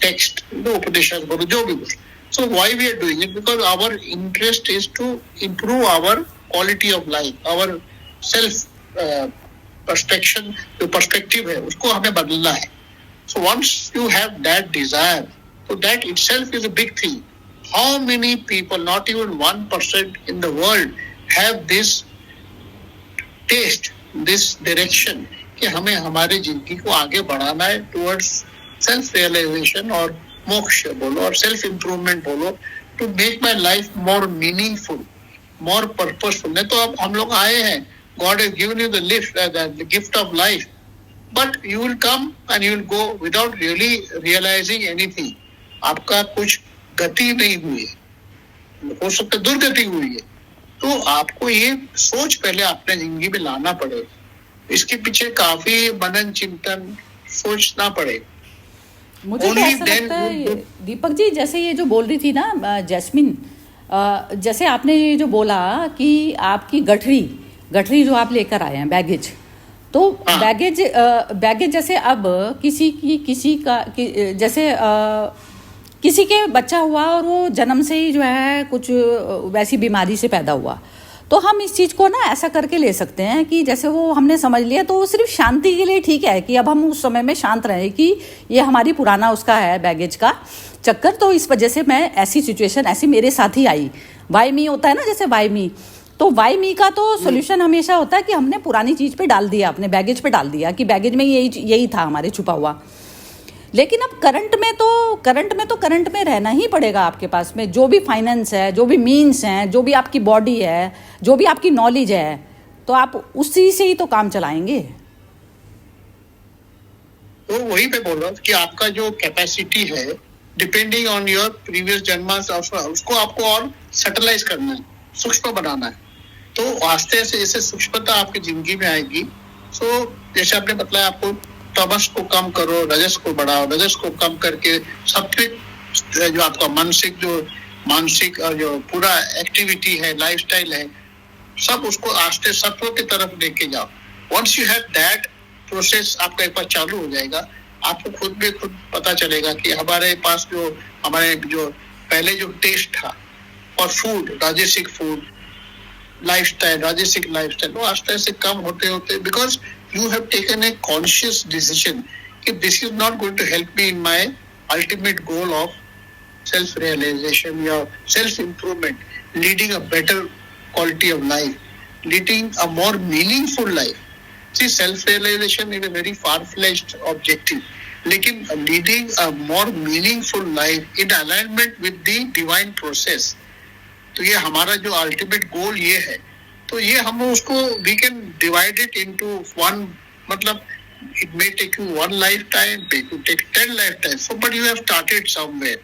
[SPEAKER 4] text, उपनिषद बोलो जो भी बोलो. So why we are doing it? Because our interest is to improve our quality of life, our self perception, जो perspective है उसको हमें बदलना है. So once you have that desire, so that itself is a big thing. How many people, not even 1% in the world, have this taste, this direction कि हमें हमारे जिंदगी को आगे बढ़ाना है towards self realization और मोक्ष बोलो और self improvement बोलो, to make my life more meaningful, more purposeful. नहीं तो अब हम लोग आए हैं, God has given you the gift of life, but you will come and you will go without really realizing anything. आपका कुछ गति नहीं हुई है, हो सकता है दुर्गति हुई है. तो आपको ये सोच पहले अपने जिंदगी में लाना पड़ेगा. इसके पीछे काफी मनन चिंतन सोचना पड़ेगा.
[SPEAKER 2] मुझे तो ऐसा लगता है दीपक जी, जैसे ये जो बोल रही थी ना जैस्मिन, जैसे आपने ये जो बोला कि आपकी गठरी जो आप लेकर आए हैं बैगेज, तो बैगेज जैसे अब किसी के बच्चा हुआ और वो जन्म से ही जो है कुछ वैसी बीमारी से पैदा हुआ, तो हम इस चीज़ को ना ऐसा करके ले सकते हैं कि जैसे वो हमने समझ लिया तो वो सिर्फ शांति के लिए ठीक है कि अब हम उस समय में शांत रहें कि ये हमारी पुराना उसका है बैगेज का चक्कर, तो इस वजह से मैं ऐसी सिचुएशन ऐसी मेरे साथ ही आई. वाई मी होता है ना, जैसे वाई मी, तो वाई मी का तो सोल्यूशन हमेशा होता है कि हमने पुरानी चीज़ पे डाल दिया, अपने बैगेज पे डाल दिया कि बैगेज में यही था हमारे छुपा हुआ. लेकिन अब करंट में रहना ही पड़ेगा. आपके पास में जो भी फाइनेंस है, जो भी मीन्स हैं, जो भी आपकी बॉडी है, जो भी आपकी नॉलेज है, तो आप उसी से ही तो काम चलाएंगे.
[SPEAKER 4] तो वही मैं बोल रहा हूँ कि आपका जो कैपेसिटी है डिपेंडिंग ऑन योर प्रीवियस जन्मा, उसको आपको और सेटलाइज करना है, सूक्ष्म बनाना है. तो आस्ते से जैसे सूक्ष्मता आपकी जिंदगी में आएगी. सो जैसे आपने बताया, आपको तमस को कम करो, रजस को बढ़ाओ, रजस को कम करके सात्विक जो आपका मानसिक और जो पूरा एक्टिविटी है, लाइफस्टाइल है, सब उसको आस्ते सत्व की तरफ लेके जाओ. Once you have that process, आपका एक बार चालू हो जाएगा, आपको खुद पता चलेगा कि हमारे पास हमारे पहले जो टेस्ट था और फूड, राजसिक फूड लाइफस्टाइल, राजसिक लाइफस्टाइल, वो आस्ते से कम होते because you have taken a conscious decision that this is not going to help me in my ultimate goal of self-realization or self-improvement, leading a better quality of life, leading a more meaningful life. See, self-realization is a very far-fetched objective, lekin leading a more meaningful life in alignment with the divine process. तो ये हमारा जो ultimate goal ये है. तो ये हम उसको we can divide it into one, मतलब it may take you one lifetime, it will take 10 lifetimes, so but you have started somewhere.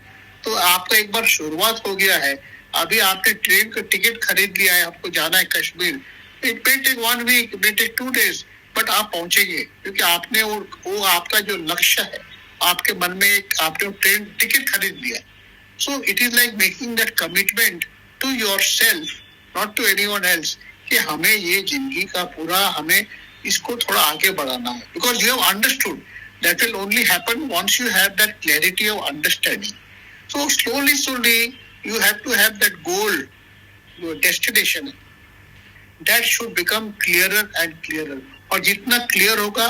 [SPEAKER 4] तो आपका एक बार शुरुआत हो गया है. अभी आपने ट्रेन का टिकट खरीद लिया है, आपको जाना है Kashmir. It may take 1 week, it may take 2 days, but आप पहुंचेंगे क्योंकि आपने वो आपका जो लक्ष्य है, आपके मन में आपने ट्रेन टिकट खरीद लिया. So it is like making that commitment to yourself, not to anyone else, कि हमें ये जिंदगी का पूरा हमें इसको थोड़ा आगे बढ़ाना है. Because you have understood that will only happen once you have that clarity of understanding. So slowly you have to have that goal, your destination, that should become clearer and clearer. और जितना clear होगा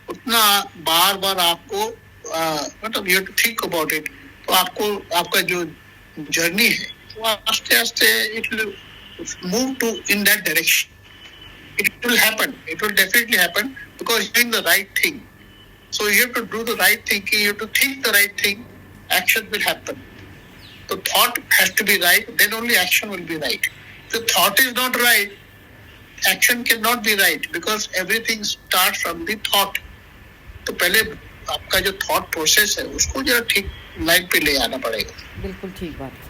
[SPEAKER 4] उतना बार आपको मतलब you have to think about it. तो आपका जो journey है वो आस्ते it will move to in that direction. it will happen. It will definitely happen because you're doing the right thing. So you have to do the right thinking. You have to think the right thing. Action will happen. The thought has to be right. Then only action will be right. If the thought is not right, action cannot be right because everything starts from the thought. तो पहले आपका जो thought process है उसको जरा ठीक line पे ले आना पड़ेगा.
[SPEAKER 2] बिल्कुल ठीक बात.